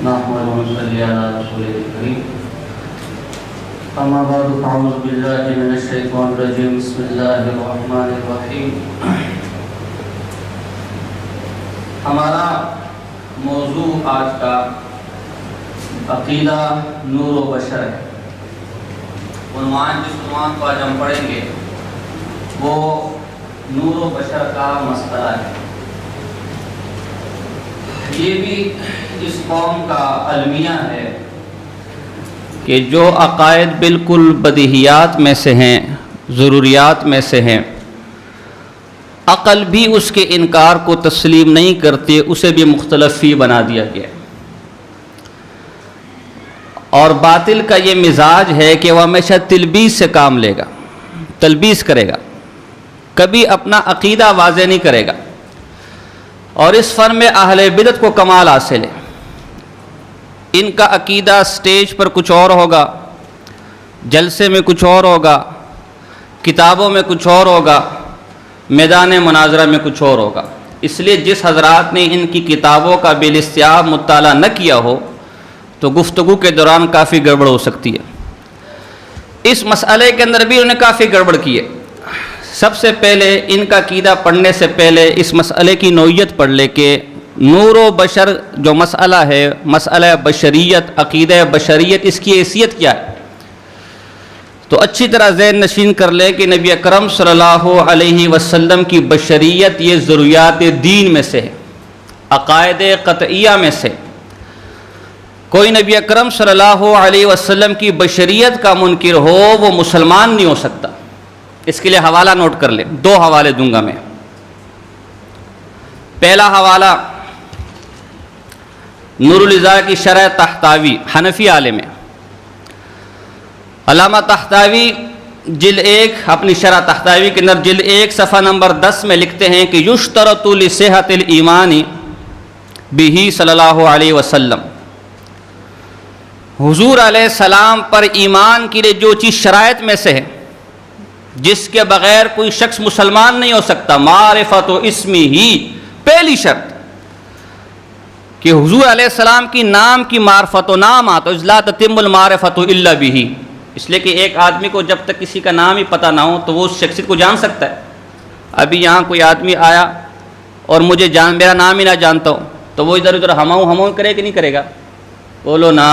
نحمده ونصلي على رسوله الكريم اما بعد فاعوذ بالله من الشيطان الرجيم بسم الله الرحمن الرحيم. ہمارا موضوع آج کا عقیدہ نور و بشر ہے. عنوان جس عنوان کو آج ہم پڑھیں گے وہ نور و بشر کا مسئلہ ہے. یہ بھی اس قوم کا المیہ ہے کہ جو عقائد بالکل بدیہیات میں سے ہیں، ضروریات میں سے ہیں، عقل بھی اس کے انکار کو تسلیم نہیں کرتی، اسے بھی مختلف فی بنا دیا گیا. اور باطل کا یہ مزاج ہے کہ وہ ہمیشہ تلبیس سے کام لے گا، تلبیس کرے گا، کبھی اپنا عقیدہ واضح نہیں کرے گا. اور اس فن میں اہل بدعت کو کمال حاصل ہے. ان کا عقیدہ سٹیج پر کچھ اور ہوگا، جلسے میں کچھ اور ہوگا، کتابوں میں کچھ اور ہوگا، میدان مناظرہ میں کچھ اور ہوگا. اس لیے جس حضرات نے ان کی کتابوں کا بالاستیاب مطالعہ نہ کیا ہو تو گفتگو کے دوران کافی گڑبڑ ہو سکتی ہے. اس مسئلے کے اندر بھی انہوں نے کافی گڑبڑ کی ہے. سب سے پہلے ان کا عقیدہ پڑھنے سے پہلے اس مسئلے کی نوعیت پڑھ لے کہ نور و بشر جو مسئلہ ہے، مسئلہ بشریت، عقیدہ بشریت، اس کی حیثیت کیا ہے. تو اچھی طرح ذہن نشین کر لے کہ نبی اکرم صلی اللہ علیہ وسلم کی بشریت یہ ضروریات دین میں سے ہے، عقائد قطعیہ میں سے. کوئی نبی اکرم صلی اللہ علیہ وسلم کی بشریت کا منکر ہو وہ مسلمان نہیں ہو سکتا. اس کے لیے حوالہ نوٹ کر لیں، دو حوالے دوں گا میں. پہلا حوالہ نور الازا کی شرح تحتاوی، حنفی عالم ہے. علامہ تحتاوی جلد 1 اپنی شرح تحتاوی کے اندر جلد 1 صفحہ نمبر 10 میں لکھتے ہیں کہ یشترط لصحۃ الایمان بہ صلی اللہ علیہ وسلم. حضور علیہ السلام پر ایمان کے لیے جو چیز شرائط میں سے ہے، جس کے بغیر کوئی شخص مسلمان نہیں ہو سکتا، معرفت و اسمی ہی، پہلی شرط کہ حضور علیہ السلام کی نام کی معرفت و نام آتا، لا تتم المعرفت الا بہ. اس لیے کہ ایک آدمی کو جب تک کسی کا نام ہی پتہ نہ ہو تو وہ اس شخصیت کو جان سکتا ہے. ابھی یہاں کوئی آدمی آیا اور مجھے میرا نام ہی نہ جانتا ہوں تو وہ ادھر ادھر ہماؤں کرے کہ نہیں کرے گا؟ بولو نا.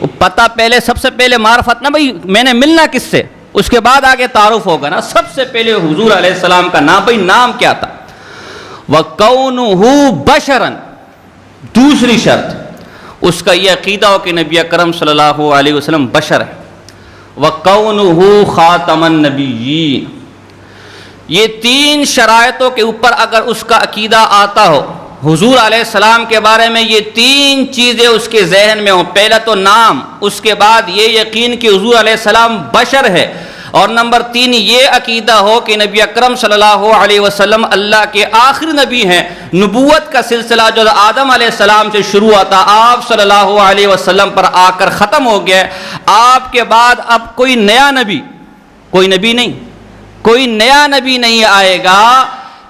وہ پتہ پہلے، سب سے پہلے معرفت نا، بھائی میں نے ملنا کس سے، اس کے بعد آگے تعارف ہوگا نا. سب سے پہلے حضور علیہ السلام کا نام، بھائی نام کیا تھا. وَقَوْنُهُ بَشَرًا، دوسری شرط اس کا یہ عقیدہ ہو کہ نبی اکرم صلی اللہ علیہ وسلم بشر ہے. وَقَوْنُهُ خَاتَمَ النَّبِيِّينَ. یہ 3 شرائطوں کے اوپر اگر اس کا عقیدہ آتا ہو، حضور علیہ السلام کے بارے میں یہ 3 چیزیں اس کے ذہن میں ہوں. پہلا تو نام، اس کے بعد یہ یقین کہ حضور علیہ السلام بشر ہے، اور نمبر 3 یہ عقیدہ ہو کہ نبی اکرم صلی اللہ علیہ وسلم اللہ کے آخری نبی ہیں. نبوت کا سلسلہ جو آدم علیہ السلام سے شروع ہوا تھا، آپ صلی اللہ علیہ وسلم پر آ کر ختم ہو گیا. آپ کے بعد اب کوئی نیا نبی، کوئی نبی نہیں، کوئی نیا نبی نہیں آئے گا.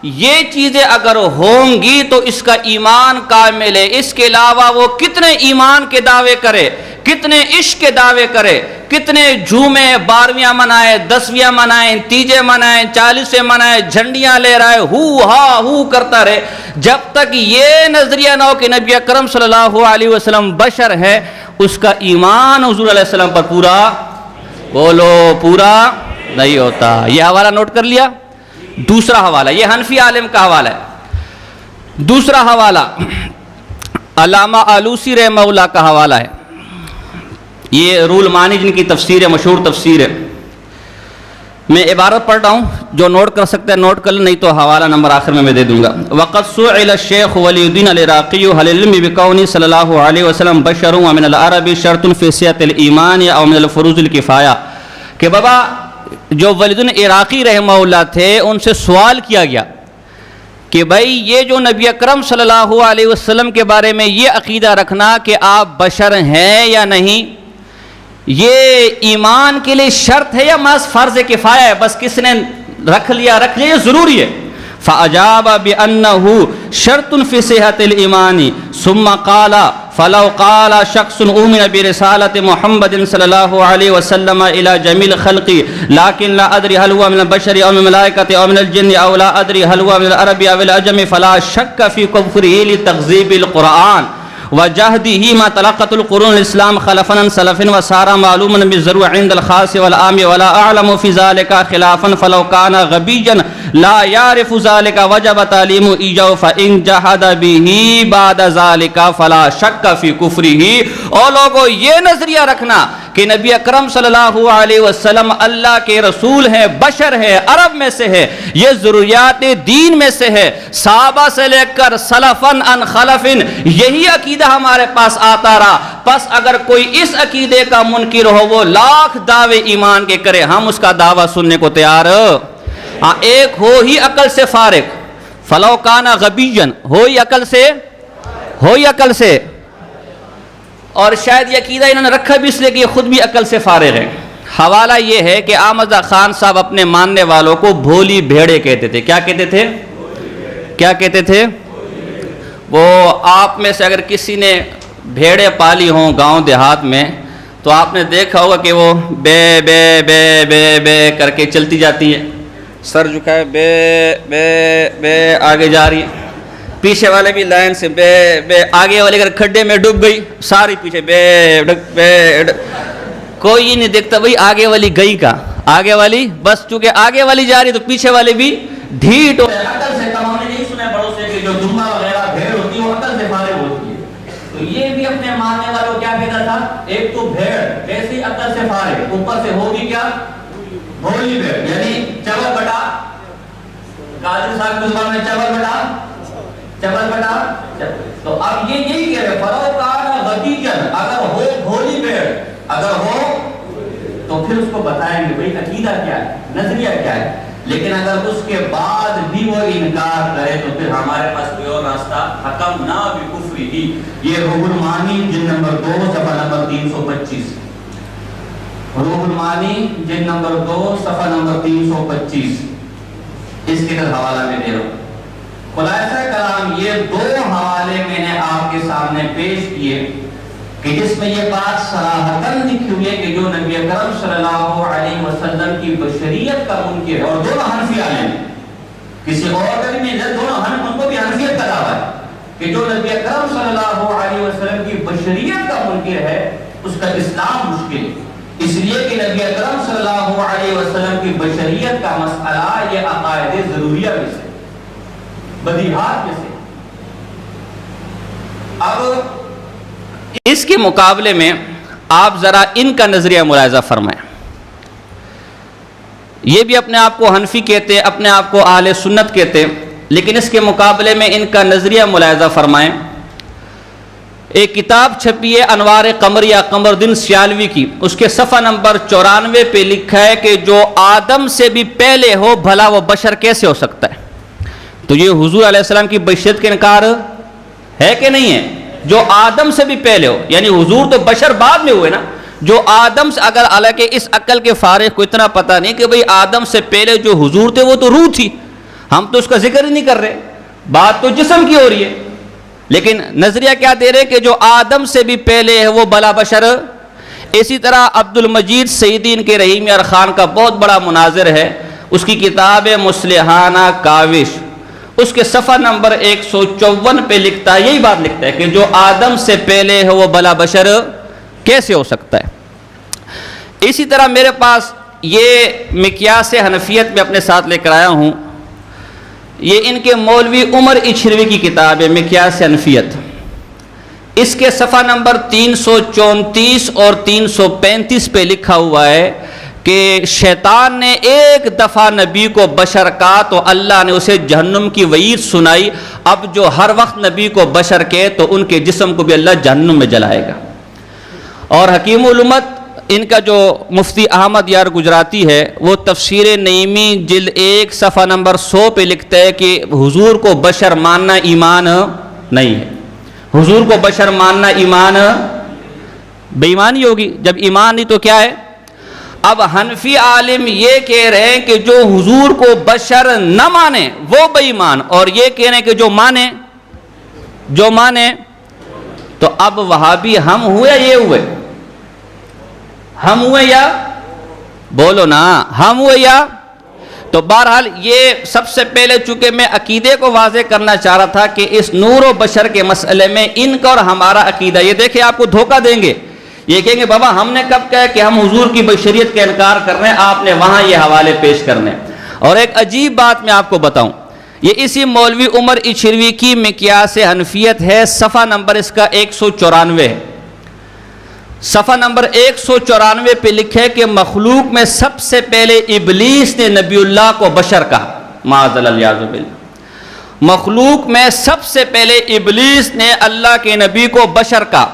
یہ چیزیں اگر ہوں گی تو اس کا ایمان کامل ہے. اس کے علاوہ وہ کتنے ایمان کے دعوے کرے، کتنے عشق کے دعوے کرے، کتنے جھومے، 12ویاں منائے، 10ویاں منائے، تیجے منائے، 40ویں منائے، جھنڈیاں لے رہا ہے، ہو ہا ہو کرتا رہے، جب تک یہ نظریہ نہ ہو کہ نبی اکرم صلی اللہ علیہ وسلم بشر ہے، اس کا ایمان حضور علیہ السلام پر پورا، بولو پورا نہیں ہوتا. یہ حوالہ نوٹ کر لیا. دوسرا حوالہ، یہ حنفی عالم کا حوالہ ہے. دوسرا حوالہ علامہ آلوسی رحمہ اللہ کا حوالہ ہے. یہ رول مانی جن کی تفسیر ہے، مشہور تفسیر ہے. میں عبارت پڑھ رہا ہوں، جو نوٹ کر سکتے ہیں نوٹ کر لیں، نہیں تو حوالہ نمبر آخر میں دے دوں گا. وقد سئل الشیخ ولی الدین العراقی هل العلم بکون صلی اللہ علیہ وسلم بشر ومن العرب شرط فی صحۃ الایمان او من الفروض الکفایہ. کہ بابا جو ولی الدین عراقی رحمہ اللہ تھے، ان سے سوال کیا گیا کہ بھائی یہ جو نبی اکرم صلی اللہ علیہ وسلم کے بارے میں یہ عقیدہ رکھنا کہ آپ بشر ہیں یا نہیں، یہ ایمان کے لیے شرط ہے یا محض فرض کفایہ ہے، بس کس نے رکھ لیا یہ ضروری ہے. فأجاب بأنه شرط في صحة الإيمان ثم قال فلو قال شخص أؤمن برسالة محمد صلى الله عليه وسلم إلى جميع الخلق لكن لا أدري هل هو من البشر أو من الملائكة أو من الجن أو لا أدري هل هو من العرب أو العجم فلا شك في كفره لتكذيب القرآن وجهده ما تلقت القرون الإسلام خلفا عن سلف وصار معلوما بالضرورة عند الخاص والعام ولا أعلم في ذلك خلافا فلو كان غبيا لا يعرف ذلك وجب تعليم إيجاب فإن جحد به بعد ذلك فلا شك في كفره. اور لوگوں یہ نظریہ رکھنا کہ نبی اکرم صلی اللہ علیہ وسلم اللہ کے رسول ہیں، بشر ہے، عرب میں سے ہے، یہ ضروریات دین میں سے ہے، صحابہ سے لے کر سلفن ان خلفن یہی عقیدہ ہمارے پاس آتا رہا. پس اگر کوئی اس عقیدے کا منکر ہو وہ لاکھ دعوے ایمان کے کرے، ہم اس کا دعویٰ سننے کو تیار. ایک ہو ہی عقل سے فارغ، فلو کانا غبیًا، ہو ہی عقل سے، اور شاید یہ عقیدہ انہوں نے رکھا بھی اس لیے کہ یہ خود بھی عقل سے فارغ ہے. حوالہ یہ ہے کہ آمدہ خان صاحب اپنے ماننے والوں کو بھولی بھیڑے کہتے تھے. کیا کہتے تھے؟ وہ آپ میں سے اگر کسی نے بھیڑیں پالی ہوں گاؤں دیہات میں تو آپ نے دیکھا ہوگا کہ وہ بے بے بے بے بے کر کے چلتی جاتی ہے، سر جھکائے بے بے بے آگے جا رہی ہے، پیچھے والے بھی لائن سے بے بے، آگے والے اگر کھڈے میں ڈوب گئی ساری پیچھے بے ڈک بے ڈک. کوئی نہیں دیکھتا بھئی آگے والی گئی کا، آگے والی بس چونکہ آگے والی جا رہی تو پیچھے والے بھی ڈھیٹ ہو. عقل سے کم ہم نے نہیں سنا بڑوں سے کہ جو دمبا وغیرہ بھیڑ ہوتی ہے وہ عقل سے فارغ ہوتی ہے. تو یہ بھی اپنے ماننے والوں کیا کہتا تھا، ایک تو بھیڑ ایسی عقل سے فارغ، اوپر سے ہوگی کیا بھولی بھیڑ، یعنی چبل بٹا. قاضی صاحب کے زبان میں چبل بٹا. تو اب یہی کہہ رہے فلو کان غبیًا، اگر ہو بھولی بھیڑ، اگر ہو تو پھر اس کو بتائیں گے بھئی عقیدہ کیا ہے، نظریہ کیا ہے. لیکن اگر اس کے بعد بھی وہ انکار کرے تو پھر ہمارے پاس کوئی اور راستہ حکم نہ بکفرہ. یہ روح المعانی جلد نمبر 2 صفحہ نمبر 325، روح المعانی جلد نمبر 2 صفحہ نمبر 325 اس کے حوالہ میں دے رہا ہوں. خلاصہ کلام یہ 2 حوالے میں نے آپ کے سامنے پیش کیے کہ جس میں یہ بات صراحتاً لکھی ہوئی ہے کہ جو نبی اکرم صلی اللہ علیہ وسلم کی بشریت کا منکر ہے، اور دونوں حنفی عالم ہیں، کسی اور کا بھی نہیں، دونوں ان کو بھی حنفیت کا دعویٰ ہے کہ جو نبی اکرم صلی اللہ علیہ وسلم کی بشریت کا منکر ہے اس کا اسلام مشکل ہے. اس لیے کہ نبی اکرم صلی اللہ علیہ وسلم کی بشریت کا مسئلہ یہ عقائد ضروریہ میں سے، بدیہات میں سے. اب اس کے مقابلے میں آپ ذرا ان کا نظریہ ملاحظہ فرمائیں. یہ بھی اپنے آپ کو حنفی کہتے، اپنے آپ کو اہل سنت کہتے، لیکن اس کے مقابلے میں ان کا نظریہ ملاحظہ فرمائیں. ایک کتاب چھپی ہے انوار قمریہ قمردین سیالوی کی، اس کے صفحہ نمبر 94 پہ لکھا ہے کہ جو آدم سے بھی پہلے ہو بھلا وہ بشر کیسے ہو سکتا ہے. تو یہ حضور علیہ السلام کی بشریت کا انکار ہے کہ نہیں ہے؟ جو آدم سے بھی پہلے ہو، یعنی حضور تو بشر بعد میں ہوئے نا. جو آدم سے، اگر حالانکہ اس عقل کے فارغ کو اتنا پتہ نہیں کہ بھئی آدم سے پہلے جو حضور تھے وہ تو روح تھی، ہم تو اس کا ذکر ہی نہیں کر رہے، بات تو جسم کی ہو رہی ہے. لیکن نظریہ کیا دے رہے کہ جو آدم سے بھی پہلے ہے وہ بلا بشر. اسی طرح عبد المجید سعیدی ان کے رحیم یار خان کا بہت بڑا مناظر ہے، اس کی کتاب ہے مصلحانہ کاوش، اس کے صفحہ نمبر 154 پہ لکھتا ہے، یہی بات لکھتا ہے کہ جو آدم سے پہلے ہے وہ بلا بشر کیسے ہو سکتا ہے. اسی طرح میرے پاس یہ مقیاس حنفیت میں اپنے ساتھ لے کر آیا ہوں، یہ ان کے مولوی عمر اچھروی کی کتاب ہے مقیاس حنفیت. اس کے صفحہ نمبر 334 اور 335 پہ لکھا ہوا ہے کہ شیطان نے ایک دفعہ نبی کو بشر کہا تو اللہ نے اسے جہنم کی وعید سنائی. اب جو ہر وقت نبی کو بشر کہے تو ان کے جسم کو بھی اللہ جہنم میں جلائے گا. اور حکیم الامت ان کا جو مفتی احمد یار گجراتی ہے وہ تفسیر نعیمی جلد 1 صفحہ نمبر 100 پہ لکھتا ہے کہ حضور کو بشر ماننا ایمان نہیں ہے. حضور کو بشر ماننا ایمان بے ایمانی ہوگی. جب ایمان نہیں تو کیا ہے؟ اب حنفی عالم یہ کہہ رہے ہیں کہ جو حضور کو بشر نہ مانے وہ بے ایمان، اور یہ کہہ رہے ہیں کہ جو مانے تو اب وہابی ہم ہوئے یہ ہوئے، ہم ہوئے یا بولو نا، ہم ہوئے یا؟ تو بہرحال یہ سب سے پہلے چونکہ میں عقیدے کو واضح کرنا چاہ رہا تھا کہ اس نور و بشر کے مسئلے میں ان کا اور ہمارا عقیدہ، یہ دیکھیں آپ کو دھوکہ دیں گے، یہ کہیں گے بابا ہم نے کب کہا کہ ہم حضور کی بشریت کا انکار کر رہے ہیں، آپ نے وہاں یہ حوالے پیش کرنے۔ اور ایک عجیب بات میں آپ کو بتاؤں، یہ اسی مولوی عمر اچھروی کی مقیاس حنفیت ہے، صفحہ نمبر اس کا 194 ہے، صفحہ نمبر 194 پہ لکھے کہ مخلوق میں سب سے پہلے ابلیس نے نبی اللہ کو بشر کہا، معاذ اللہ باللہ، مخلوق میں سب سے پہلے ابلیس نے اللہ کے نبی کو بشر کہا۔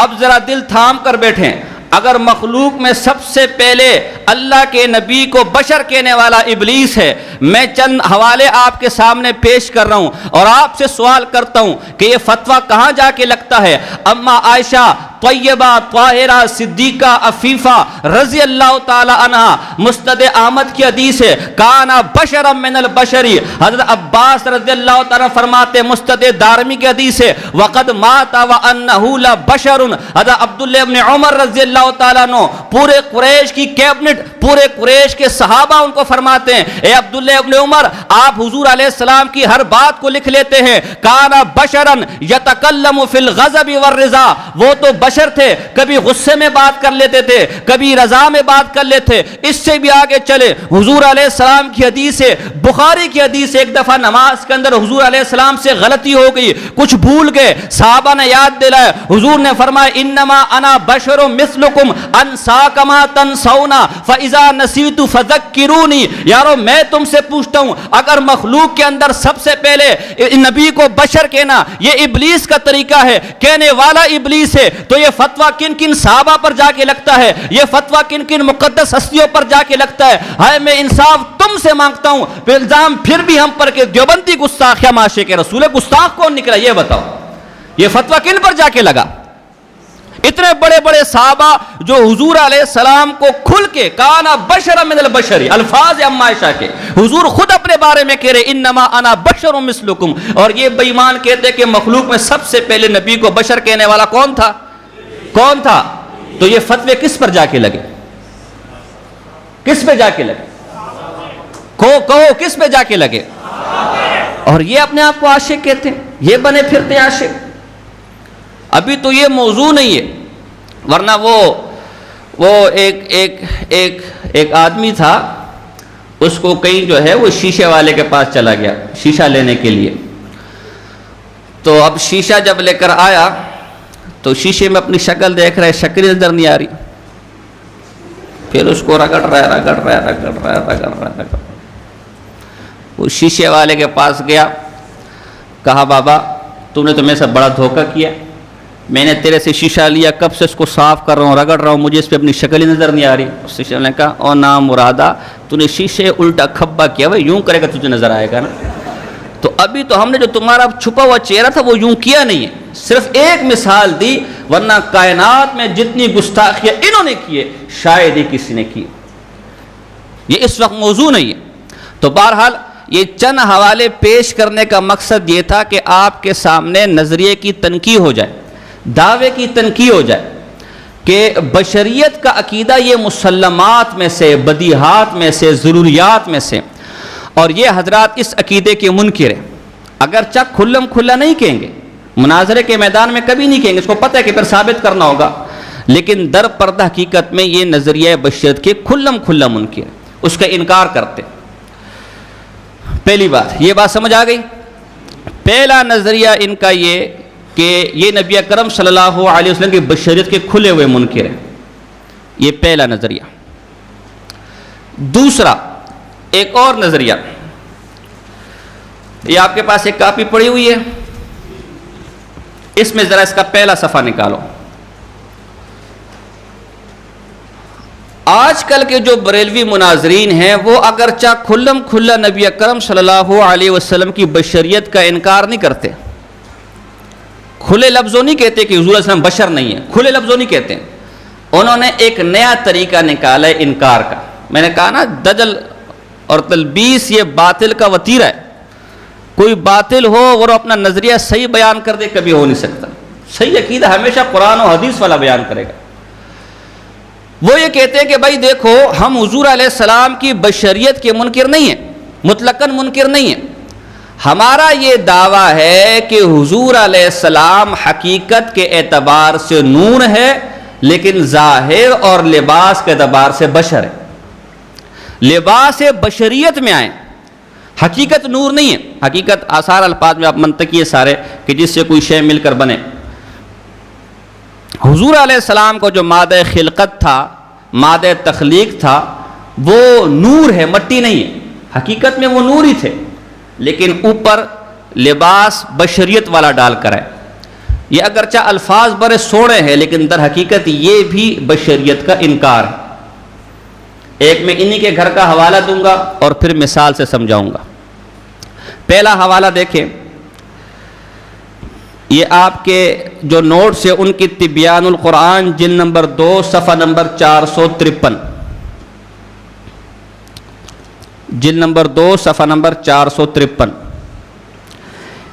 اب ذرا دل تھام کر بیٹھیں، اگر مخلوق میں سب سے پہلے اللہ کے نبی کو بشر کہنے والا ابلیس ہے، میں چند حوالے آپ کے سامنے پیش کر رہا ہوں اور آپ سے سوال کرتا ہوں کہ یہ فتویٰ کہاں جا کے لگتا ہے؟ اما عائشہ طیبہ طاہرہ صدیقہ عفیفہ رضی اللہ تعالی عنہ، مسند احمد کی حدیث ہے، کانا بشرا من البشری، حضرت عباس رضی اللہ تعالی فرماتے، مسند دارمی کی حدیث ہے، وقد مات وانہ لبشر، حضرت عبداللہ ابن عمر رضی اللہ تعالیٰ عنہ، پورے قریش کی کیبنٹ، پورے قریش کے صحابہ ان کو فرماتے ہیں، اے عبداللہ ابن عمر، آپ حضور علیہ السلام کی ہر بات کو لکھ لیتے ہیں، کانا بشرا یتکلم فی الغضب والرضا، وہ تو بشر تھے، کبھی غصے میں بات کر لیتے تھے، کبھی رضا میں بات کر لیتے۔ اس سے بھی آگے چلے، حضور علیہ السلام کی حدیث ہے، بخاری کی حدیث ہے، ایک دفعہ نماز کے اندر حضور علیہ السلام سے غلطی ہو گئی، کچھ بھول گئے، صحابہ نے یاد دلایا، حضور نے فرمایا انما انا بشر مثلکم انسا کما تنسون فاذا نسیت فذکرونی، یارو میں تم سے پوچھتا ہوں، اگر مخلوق کے اندر سب سے پہلے نبی کو بشر کہنا یہ ابلیس کا طریقہ ہے، کہنے والا ابلیس ہے، تو یہ فتویٰ کن کن صحابہ پر جا کے لگتا ہے، یہ فتویٰ کن کن مقدس ہستیوں پر جا کے لگتا ہے؟ ہائے میں انصاف تم سے مانگتا ہوں، الزام پھر بھی ہم پر کہ دیوبندی گستاخ یا معاشق رسول، گستاخ کون نکلا یہ بتاؤ، یہ فتویٰ کن پر جا کے لگا؟ اتنے بڑے بڑے صحابہ جو حضور علیہ السلام کو کھل کے کانا بشر من البشری، الفاظ اما عائشہ کے، حضور خود اپنے بارے میں کہہ رہے انما انا بشر مثلکم، اور یہ بے ایمان کہتے کہ مخلوق میں سب سے پہلے نبی کو بشر کہنے والا کون تھا؟ تو یہ فتوے کس پر جا کے لگے؟ کس پہ جا کے لگے؟ کہو کس پہ جا کے لگے؟ اور یہ اپنے آپ کو عاشق کہتے ہیں، یہ بنے پھرتے عاشق۔ ابھی تو یہ موضوع نہیں ہے، ورنہ وہ ایک آدمی تھا، اس کو کہیں جو ہے وہ شیشے والے کے پاس چلا گیا شیشہ لینے کے لیے، تو اب شیشہ جب لے کر آیا تو شیشے میں اپنی شکل دیکھ رہا ہے، شکل نظر نہیں آ رہی، پھر اس کو رگڑ رہا وہ شیشے والے کے پاس گیا، کہا بابا تو نے تو میرے سے بڑا دھوکہ کیا، میں نے تیرے سے شیشہ لیا، کب سے اس کو صاف کر رہا ہوں، رگڑ رہا ہوں، مجھے اس پہ اپنی شکل ہی نظر نہیں آ رہی۔ اس شیشے نے کہا او نام مرادہ، تو نے شیشے الٹا کھبا کیا، بھائی یوں کرے گا تجھے نظر آئے گا نا، تو ابھی تو ہم نے جو تمہارا چھپا ہوا چہرہ تھا وہ یوں کیا نہیں ہے، صرف ایک مثال دی، ورنہ کائنات میں جتنی گستاخیاں انہوں نے کیے شاید ہی کسی نے کی، یہ اس وقت موضوع نہیں ہے۔ تو بہرحال یہ چند حوالے پیش کرنے کا مقصد یہ تھا کہ آپ کے سامنے نظریے کی تنقیح ہو جائے، دعوے کی تنقیح ہو جائے کہ بشریت کا عقیدہ یہ مسلمات میں سے، بدیہات میں سے، ضروریات میں سے، اور یہ حضرات اس عقیدے کے منکر ہیں، اگرچہ کھلم کھلا نہیں کہیں گے، مناظرے کے میدان میں کبھی نہیں کہیں گے، اس کو پتہ ہے کہ پھر ثابت کرنا ہوگا، لیکن در پردہ حقیقت میں یہ نظریہ بشریت کے کھلم کھلا منکر ہے، اس کا انکار کرتے۔ پہلی بات یہ بات سمجھ آ گئی۔ پہلا نظریہ ان کا یہ کہ یہ نبی اکرم صلی اللہ علیہ وسلم کی بشریت کے کھلے ہوئے منکر ہیں، یہ پہلا نظریہ۔ دوسرا ایک اور نظریہ، یہ آپ کے پاس ایک کاپی پڑی ہوئی ہے، اس میں ذرا اس کا پہلا صفحہ نکالو۔ آج کل کے جو بریلوی مناظرین ہیں وہ اگرچہ کھلم کھلا نبی اکرم صلی اللہ علیہ وسلم کی بشریت کا انکار نہیں کرتے، کھلے لفظوں نہیں کہتے کہ حضور علیہ السلام بشر نہیں ہے، کھلے لفظوں نہیں کہتے، انہوں نے ایک نیا طریقہ نکالا ہے انکار کا. میں نے کہا نا دجل اور تلبیس یہ باطل کا وتیرہ ہے. کوئی باطل ہو اور اپنا نظریہ صحیح بیان کر دے کبھی ہو نہیں سکتا. صحیح عقیدہ ہمیشہ قرآن و حدیث والا بیان کرے گا. وہ یہ کہتے ہیں کہ بھائی دیکھو ہم حضور علیہ السلام کی بشریت کے منکر نہیں ہیں, مطلقاً منکر نہیں ہیں. ہمارا یہ دعویٰ ہے کہ حضور علیہ السلام حقیقت کے اعتبار سے نور ہے لیکن ظاہر اور لباس کے اعتبار سے بشر ہے. لباس بشریت میں آئیں, حقیقت نور نہیں ہے. حقیقت آثار الفاظ میں آپ منطقی ہے سارے کہ جس سے کوئی شے مل کر بنے. حضور علیہ السلام کو جو مادہ خلقت تھا, مادہ تخلیق تھا, وہ نور ہے, مٹی نہیں ہے. حقیقت میں وہ نور ہی تھے لیکن اوپر لباس بشریت والا ڈال کر ہے. یہ اگرچہ الفاظ بڑے سوڑے ہیں لیکن در حقیقت یہ بھی بشریت کا انکار ہے. ایک میں انہی کے گھر کا حوالہ دوں گا اور پھر مثال سے سمجھاؤں گا. پہلا حوالہ دیکھیں, یہ آپ کے جو نوٹس ہیں ان کی تبیان القرآن جلد نمبر 2 صفحہ نمبر 453, جلد نمبر 2 صفحہ نمبر 453.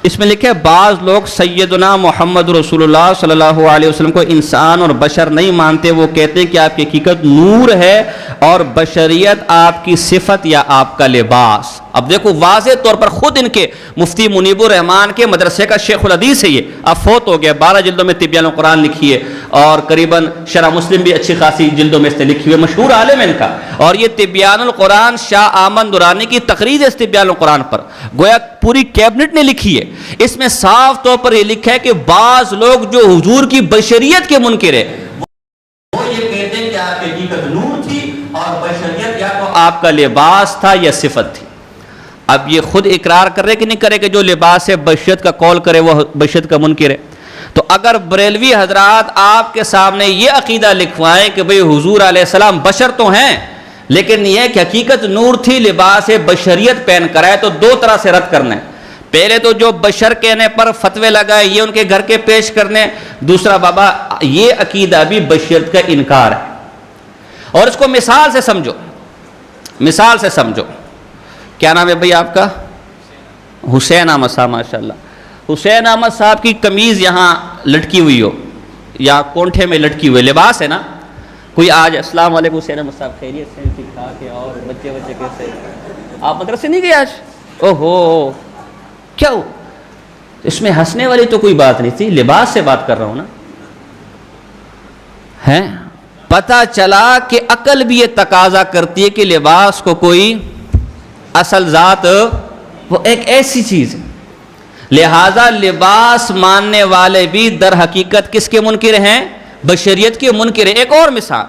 اس میں لکھے بعض لوگ سیدنا محمد رسول اللہ صلی اللہ علیہ وسلم کو انسان اور بشر نہیں مانتے. وہ کہتے ہیں کہ آپ کی حقیقت نور ہے اور بشریت آپ کی صفت یا آپ کا لباس. اب دیکھو واضح طور پر خود ان کے مفتی منیب الرحمان کے مدرسے کا شیخ الحدیث ہے. یہ اب فوت ہو گیا, 12 جلدوں میں تبیان القرآن لکھی ہے اور قریباً شرح مسلم بھی اچھی خاصی جلدوں میں اس نے لکھی ہوئی, مشہور عالم ہے ان کا. اور یہ تبیان القرآن شاہ احمد درانی کی تقریر ہے اس تبیان القرآن پر, گویا پوری کیبنٹ نے لکھی ہے. اس میں صاف طور پر یہ لکھا ہے کہ بعض لوگ جو حضور کی بشریت کے منکر ہے وہ یہ کہتے ہیں کہ آپ کی حقیقت نور تھی اور بشریت یا تو آپ کا لباس تھا یا صفت تھی. اب یہ خود اقرار کرے کہ نہیں کرے کہ جو لباس ہے بشریت کا قول کرے وہ بشریت کا منکر ہے. تو اگر بریلوی حضرات آپ کے سامنے یہ عقیدہ لکھوائیں کہ بھئی حضور علیہ السلام بشر تو ہیں لیکن یہ کہ حقیقت نور تھی, لباس بشریت پہن کر آئے, تو دو طرح سے رد کرنا ہے. پہلے تو جو بشر کہنے پر فتوے لگائے یہ ان کے گھر کے پیش کرنے. دوسرا بابا یہ عقیدہ بھی بشریت کا انکار ہے. اور اس کو مثال سے سمجھو, مثال سے سمجھو. کیا نام ہے بھئی آپ کا؟ حسین احمد صاحب. ماشاءاللہ حسین احمد صاحب کی قمیض یہاں لٹکی ہوئی ہو یا کونٹھے میں لٹکی ہوئی, لباس ہے نا. کوئی آج السلام علیکم حسین احمد صاحب, خیریت سے ٹھیک ٹھاک ہے, اور بچے کیسے, آپ مدرسے نہیں گئے آج؟ اوہو کیا ہو؟ اس میں ہنسنے والی تو کوئی بات نہیں تھی, لباس سے بات کر رہا ہوں نا. ہے پتہ چلا کہ عقل بھی یہ تقاضا کرتی ہے کہ لباس کو کوئی اصل ذات, وہ ایک ایسی چیز ہے. لہذا لباس ماننے والے بھی در حقیقت کس کے منکر ہیں؟ بشریت کے منکر ہیں. ایک اور مثال,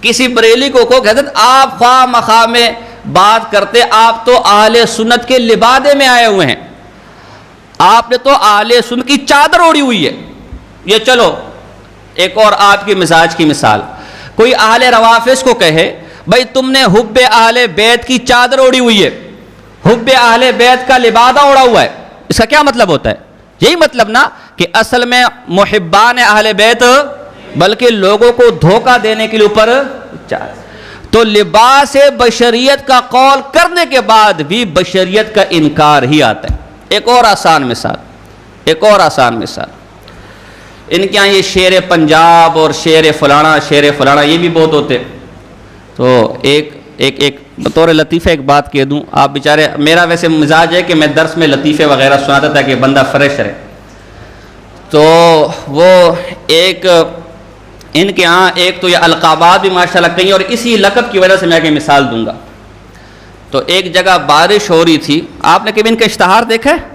کسی بریلی کو کہتے آپ خواہ مخواہ میں بات کرتے, آپ تو اہل سنت کے لبادے میں آئے ہوئے ہیں, آپ نے تو اہل سنت کی چادر اوڑھی ہوئی ہے. یہ چلو ایک اور آپ کی مزاج کی مثال, کوئی اہل روافظ کو کہے بھائی تم نے حب اہل بیت کی چادر اوڑھی ہوئی ہے, حب اہل بیت کا لبادہ اوڑھا ہوا ہے. اس کا کیا مطلب ہوتا ہے؟ یہی مطلب نا کہ اصل میں محبان اہل بیت بلکہ لوگوں کو دھوکہ دینے کے لیے اوپر چادر. تو لباس بشریت کا قول کرنے کے بعد بھی بشریت کا انکار ہی آتا ہے. ایک اور آسان مثال, ایک اور آسان مثال, ان کے یہاں یہ شیر پنجاب اور شیر فلانا یہ بھی بہت ہوتے. تو ایک بطور لطیفہ ایک بات کہہ دوں, آپ بیچارے, میرا ویسے مزاج ہے کہ میں درس میں لطیفے وغیرہ سناتا تھا کہ بندہ فریش رہے. تو وہ ایک ان کے ہاں ایک تو یہ القابات بھی ماشاءاللہ کہیں, اور اسی لقب کی وجہ سے میں ایک مثال دوں گا. تو ایک جگہ بارش ہو رہی تھی, آپ نے کبھی ان کا اشتہار دیکھا ہے؟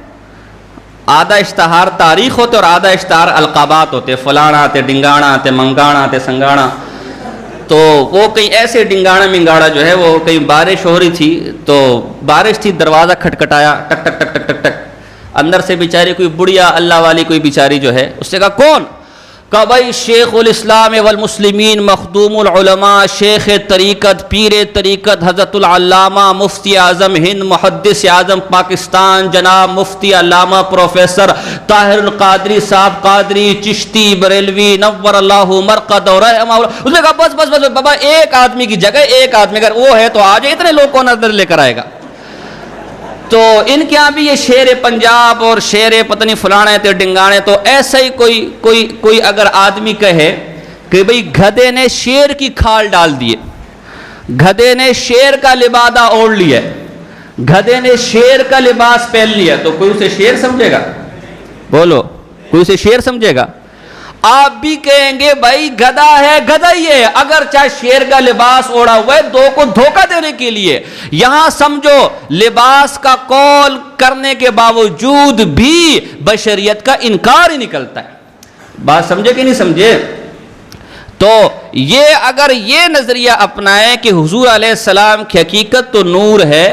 آدھا اشتہار تاریخ ہوتے اور آدھا اشتہار القابات ہوتے, فلانا آتے, ڈنگانا آتے, منگانا آتے, سنگانا. تو وہ کہیں ایسے ڈنگانا منگاڑا جو ہے وہ کہیں بارش ہو رہی تھی, تو بارش تھی, دروازہ کھٹکھٹایا, ٹک ٹک ٹک ٹک ٹک ٹک, اندر سے بیچاری کوئی بڑھیا اللہ والی کوئی بیچاری جو ہے, اس نے کہا کون؟ کہ بھائی شیخ الاسلام والمسلمین مخدوم العلماء شیخ طریقت پیر طریقت حضرت العلامہ مفتی اعظم ہند محدث اعظم پاکستان جناب مفتی علامہ پروفیسر طاہر القادری صاحب قادری چشتی بریلوی نور اللہ مرقد اور رحمہ اللہ. اس نے کہا بس بس بس بابا ایک آدمی کی جگہ ایک آدمی اگر وہ ہے تو آ جائے, اتنے لوگ کون نظر لے کر آئے گا. تو ان کے یہاں بھی یہ شیر پنجاب اور شیر پتہ نہیں فلانے تے ڈنگانے, تو ایسا ہی کوئی اگر آدمی کہے کہ بھئی گدھے نے شیر کی کھال ڈال دیے, گدھے نے شیر کا لبادہ اوڑھ لیا, گدھے نے شیر کا لباس پہن لیا, تو کوئی اسے شیر سمجھے گا؟ بولو, کوئی اسے شیر سمجھے گا؟ آپ بھی کہیں گے بھائی گدھا ہے گدھا ہی ہے, اگر چاہے شیر کا لباس اوڑھا ہوا ہے دو کو دھوکہ دینے کے لیے. یہاں سمجھو لباس کا قول کرنے کے باوجود بھی بشریت کا انکار ہی نکلتا ہے. بات سمجھے کہ نہیں سمجھے؟ تو یہ اگر یہ نظریہ اپنائے کہ حضور علیہ السلام کی حقیقت تو نور ہے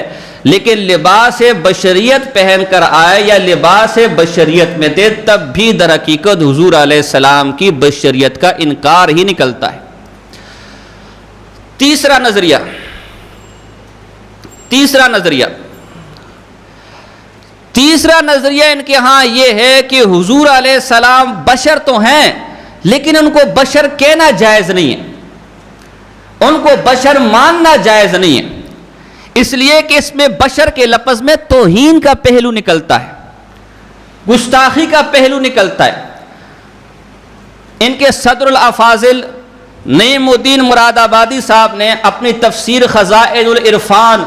لیکن لباس بشریت پہن کر آئے یا لباس بشریت میں تھے, تب بھی در حقیقت حضور علیہ السلام کی بشریت کا انکار ہی نکلتا ہے. تیسرا نظریہ ان کے ہاں یہ ہے کہ حضور علیہ السلام بشر تو ہیں لیکن ان کو بشر کہنا جائز نہیں ہے, ان کو بشر ماننا جائز نہیں ہے, اس لیے کہ اس میں بشر کے لفظ میں توہین کا پہلو نکلتا ہے, گستاخی کا پہلو نکلتا ہے. ان کے صدر الافاضل نعیم الدین مراد آبادی صاحب نے اپنی تفسیر خزائن العرفان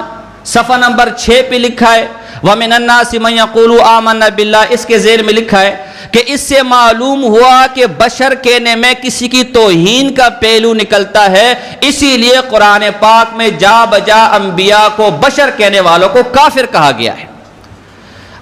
صفحہ نمبر 6 پہ لکھا ہے وَمِنَ النَّاسِ مَن يَقُولُ آمَنَّا بِاللَّهِ, اس کے ذیل میں لکھا ہے کہ اس سے معلوم ہوا کہ بشر کہنے میں کسی کی توہین کا پہلو نکلتا ہے, اسی لیے قرآن پاک میں جا بجا انبیاء کو بشر کہنے والوں کو کافر کہا گیا ہے.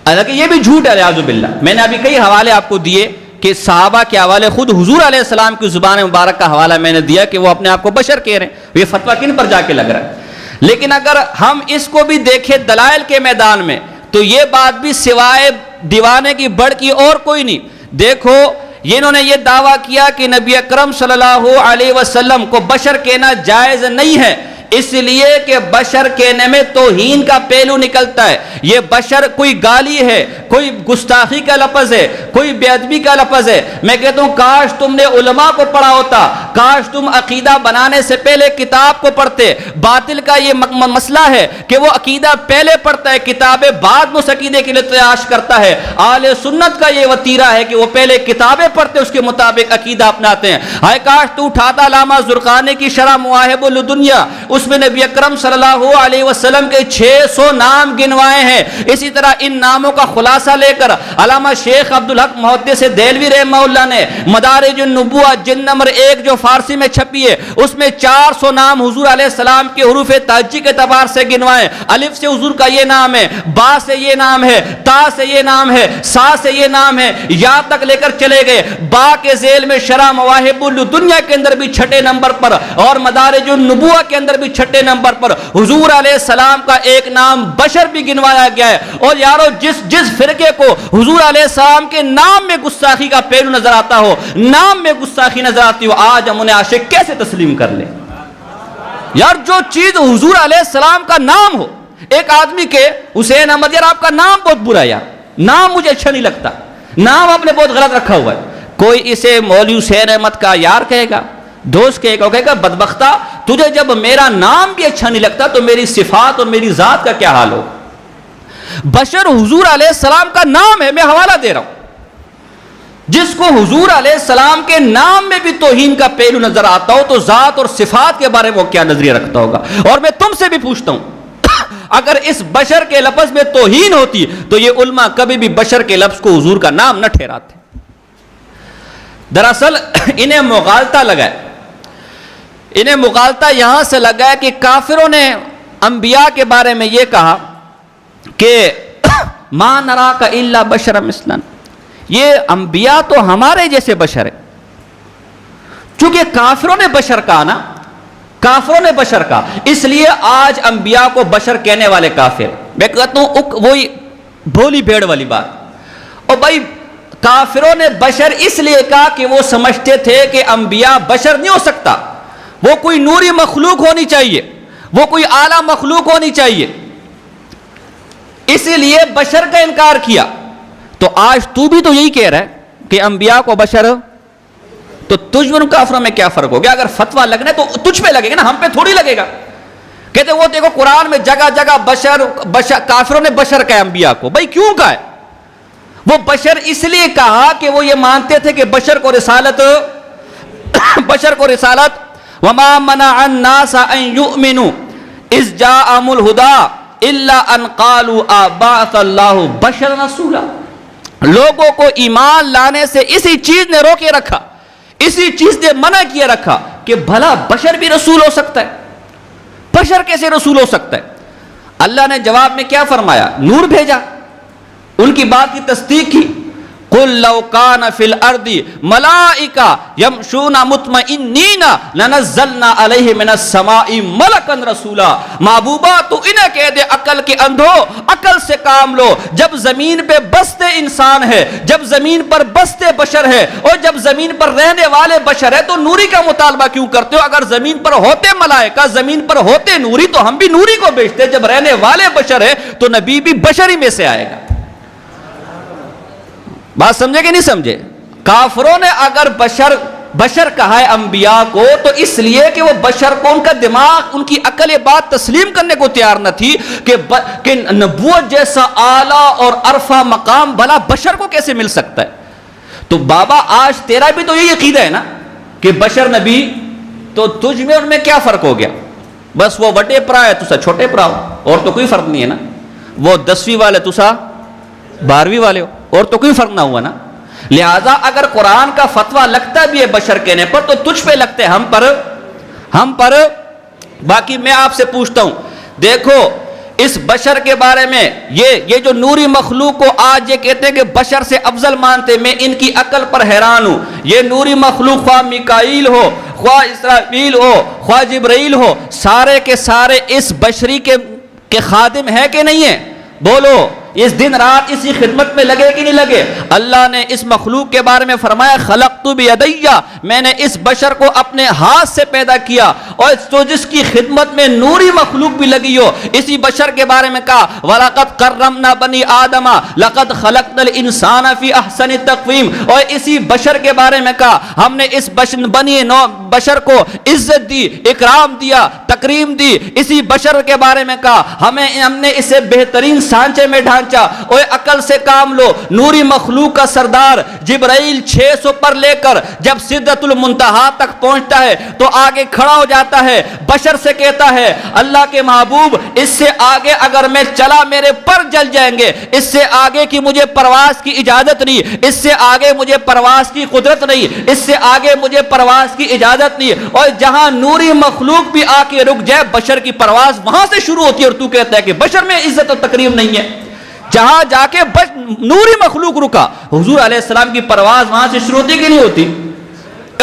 حالانکہ یہ بھی جھوٹ ہے اعوذ باللہ. میں نے ابھی کئی حوالے آپ کو دیے کہ صحابہ کے حوالے, خود حضور علیہ السلام کی زبان مبارک کا حوالہ میں نے دیا کہ وہ اپنے آپ کو بشر کہہ رہے ہیں. یہ فتویٰ کن پر جا کے لگ رہا ہے؟ لیکن اگر ہم اس کو بھی دیکھیں دلائل کے میدان میں تو یہ بات بھی سوائے دیوانے کی بڑھ کی اور کوئی نہیں. دیکھو انہوں نے یہ دعویٰ کیا کہ نبی اکرم صلی اللہ علیہ وسلم کو بشر کہنا جائز نہیں ہے, اس لیے کہ بشر کہنے میں توہین کا پہلو نکلتا ہے. یہ بشر کوئی گالی ہے, کوئی گستاخی کا لفظ ہے, کوئی بے ادبی کا لفظ ہے. میں کہتا ہوں کاش تم نے علماء کو پڑھا ہوتا, کاش تم عقیدہ بنانے سے پہلے کتاب کو پڑھتے. باطل کا یہ مسئلہ ہے کہ وہ عقیدہ پہلے پڑھتا ہے, کتابیں بعد میں اس عقیدے کے لیے تلاش کرتا ہے. اہل سنت کا یہ وتیرہ ہے کہ وہ پہلے کتابیں پڑھتے اس کے مطابق عقیدہ اپناتے ہیں. ہائے کاش تو اٹھاتا علامہ زرقانی کی شرح مواہب الدنیا, اس میں نبی اکرم صلی اللہ علیہ وسلم کے 600 نام گنوائے ہیں. اسی طرح ان ناموں کا خلاصہ لے کر علامہ شیخ عبدالحق محدث دہلوی رحمہ اللہ نے مدارج النبوہ جلد نمبر 1 جو فارسی میں چھپی ہے اس میں 400 نام حضور علیہ السلام کے حروف تہجی کے اعتبار سے گنوائے. الف سے حضور کا یہ نام ہے, با سے یہ نام ہے, تا سے یہ نام ہے, سا سے یہ نام ہے, یا تک لے کر چلے گئے. با کے ذیل میں شرح مواہب الدنیا کے اندر بھی 6 نمبر پر اور مدارج النبوہ کے اندر بھی 6 نمبر پر حضور علیہ السلام کا ایک نام بشر بھی گنوایا گیا ہے. اور یارو جس فرقے کو حضور علیہ السلام کے نام میں گستاخی کا پہلو نظر آتا ہو, نام میں گستاخی نظر آتی ہو, آج ہم انہیں عاشق کیسے تسلیم کر لیں؟ یار جو چیز حضور علیہ السلام کا نام ہو, ایک آدمی کے حسین احمد, یار آپ کا نام بہت برا ہے, یار نام مجھے اچھا نہیں لگتا, نام آپ نے بہت غلط رکھا ہوا ہے. کوئی اسے مولوی حسین احمد کا یار کہے گا, دوست کہے گا بدبختہ تجھے جب میرا نام بھی اچھا نہیں لگتا تو میری صفات اور میری ذات کا کیا حال ہو. بشر حضور علیہ السلام کا نام ہے, میں حوالہ دے رہا ہوں. جس کو حضور علیہ السلام کے نام میں بھی توہین کا پہلو نظر آتا ہو تو ذات اور صفات کے بارے میں وہ کیا نظریہ رکھتا ہوگا. اور میں تم سے بھی پوچھتا ہوں اگر اس بشر کے لفظ میں توہین ہوتی تو یہ علماء کبھی بھی بشر کے لفظ کو حضور کا نام نہ ٹھہراتے. دراصل انہیں مغالطہ لگا ہے, انہیں مغالطہ یہاں سے لگا ہے کہ کافروں نے انبیاء کے بارے میں یہ کہا کہ ما نراک الا بشرا مثلنا, یہ انبیاء تو ہمارے جیسے بشر ہے. چونکہ کافروں نے بشر کہا نا, کافروں نے بشر کہا, اس لیے آج انبیاء کو بشر کہنے والے کافر. میں کہتا ہوں وہی بھولی بھیڑ والی بات. اور بھائی کافروں نے بشر اس لیے کہا کہ وہ سمجھتے تھے کہ انبیاء بشر نہیں ہو سکتا، وہ کوئی نوری مخلوق ہونی چاہیے، وہ کوئی اعلیٰ مخلوق ہونی چاہیے، اسی لیے بشر کا انکار کیا۔ تو آج تو بھی تو یہی کہہ رہا ہے کہ انبیاء کو بشر، تو تجھ میں کافروں میں کیا فرق ہو گیا؟ اگر فتویٰ لگنا ہے تو تجھ پہ لگے گا نا، ہم پہ تھوڑی لگے گا۔ کہتے وہ دیکھو قرآن میں جگہ جگہ بشر کافروں نے بشر کہا انبیاء کو، بھائی کیوں کہا ہے؟ وہ بشر اس لیے کہا کہ وہ یہ مانتے تھے کہ بشر کو رسالت وَمَا مَنَعَ النَّاسَ أَن يُؤْمِنُوا إِذْ جَاءَهُمُ الْهُدَىٰ إِلَّا أَن قَالُوا أَبَعَثَ اللَّهُ بَشَرًا رَسُولًا، لوگوں کو ایمان لانے سے اسی چیز نے روکے رکھا، اسی چیز نے منع کیے رکھا کہ بھلا بشر بھی رسول ہو سکتا ہے، بشر کیسے رسول ہو سکتا ہے؟ اللہ نے جواب میں کیا فرمایا؟ نور بھیجا، ان کی بات کی تصدیق کی۔ قُلْ لَوْ کَانَ فِي الْأَرْضِ مَلَائِکَةٌ يَمْشُونَ مُطْمَئِنِّينَ لَنَزَّلْنَا عَلَيْهِم مِّنَ السَّمَاءِ مَلَكًا رَسُولًا، محبوبہ تو انہیں کہہ دے عقل کے اندھو، عقل سے کام لو، جب زمین پہ بستے انسان ہے، جب زمین پر بستے بشر ہے، اور جب زمین پر رہنے والے بشر ہے تو نوری کا مطالبہ کیوں کرتے ہو؟ اگر زمین پر ہوتے ملائکہ، زمین پر ہوتے نوری تو ہم بھی نوری کو بھیجتے۔ جب رہنے والے بشر ہے تو نبی بھی بشری میں سے آئے گا۔ بات سمجھے کہ نہیں سمجھے؟ کافروں نے اگر بشر کہا ہے انبیاء کو تو اس لیے کہ وہ بشر کو، ان کا دماغ، ان کی عقل یہ بات تسلیم کرنے کو تیار نہ تھی کہ نبوت جیسا اعلیٰ اور عرفہ مقام بھلا بشر کو کیسے مل سکتا ہے۔ تو بابا آج تیرا بھی تو یہی عقیدہ ہے نا کہ بشر نبی، تو تجھ میں ان میں کیا فرق ہو گیا؟ بس وہ وڈے پرا ہے، تسا چھوٹے پرا ہو، اور تو کوئی فرق نہیں ہے نا۔ وہ 10ویں والے، تسا 12ویں والے ہو، اور تو کوئی فرق نہ ہوا نا۔ لہذا اگر قرآن کا فتویٰ لگتا بھی ہے بشر کہنے پر تو تجھ پہ لگتے ہم پر۔ باقی میں آپ سے پوچھتا ہوں، دیکھو اس بشر کے بارے میں یہ جو نوری مخلوق کو آج یہ کہتے ہیں کہ بشر سے افضل مانتے، میں ان کی عقل پر حیران ہوں۔ یہ نوری مخلوق خواہ میکائیل ہو، خواہ اسرافیل ہو، خواہ جبرائیل ہو، سارے کے سارے اس بشری کے خادم ہے کہ نہیں ہے؟ بولو، اس دن رات اسی خدمت میں لگے کہ نہیں لگے؟ اللہ نے اس مخلوق کے بارے میں فرمایا خلقت بیدی، میں نے اس بشر کو اپنے ہاتھ سے پیدا کیا، اور تو جس کی خدمت میں نوری مخلوق بھی لگی ہو، اسی بشر کے بارے میں کہا وَلَقَدْ كَرَّمْنَا بَنِي آدَمَ لَقَدْ خَلَقْنَا الْإِنسَانَ فِي أَحْسَنِ تَقْوِيمٍ، اور اسی بشر کے بارے میں کہا ہم نے اس بشر کو عزت دی، اکرام دیا، تکریم دی۔ اسی بشر کے بارے میں کہا ہم نے اسے بہترین سانچے میں ڈھانچا۔ اوے عقل سے کام لو، نوری مخلوق کا سردار جبرائیل 600 پر لے کر جب سدرۃ المنتہا تک پہنچتا ہے تو آگے کھڑا ہو جاتا ہے، بشر سے کہتا ہے اللہ کے محبوب اس سے آگے اگر میں چلا میرے پر جل جائیں گے، اس سے آگے کی مجھے پرواز کی اجازت نہیں، اس سے آگے مجھے پرواز کی قدرت نہیں، اس سے آگے مجھے پرواز کی اجازت نہیں۔ اور جہاں نوری مخلوق بھی آ کے رک جائے، بشر کی پرواز وہاں سے شروع ہوتی ہے، اور تو کہتا ہے کہ بشر میں عزت و تکریم نہیں ہے۔ جہاں جا کے نوری مخلوق رکا، حضور علیہ السلام کی پرواز وہاں سے شروع ہوتی کہ نہیں ہوتی؟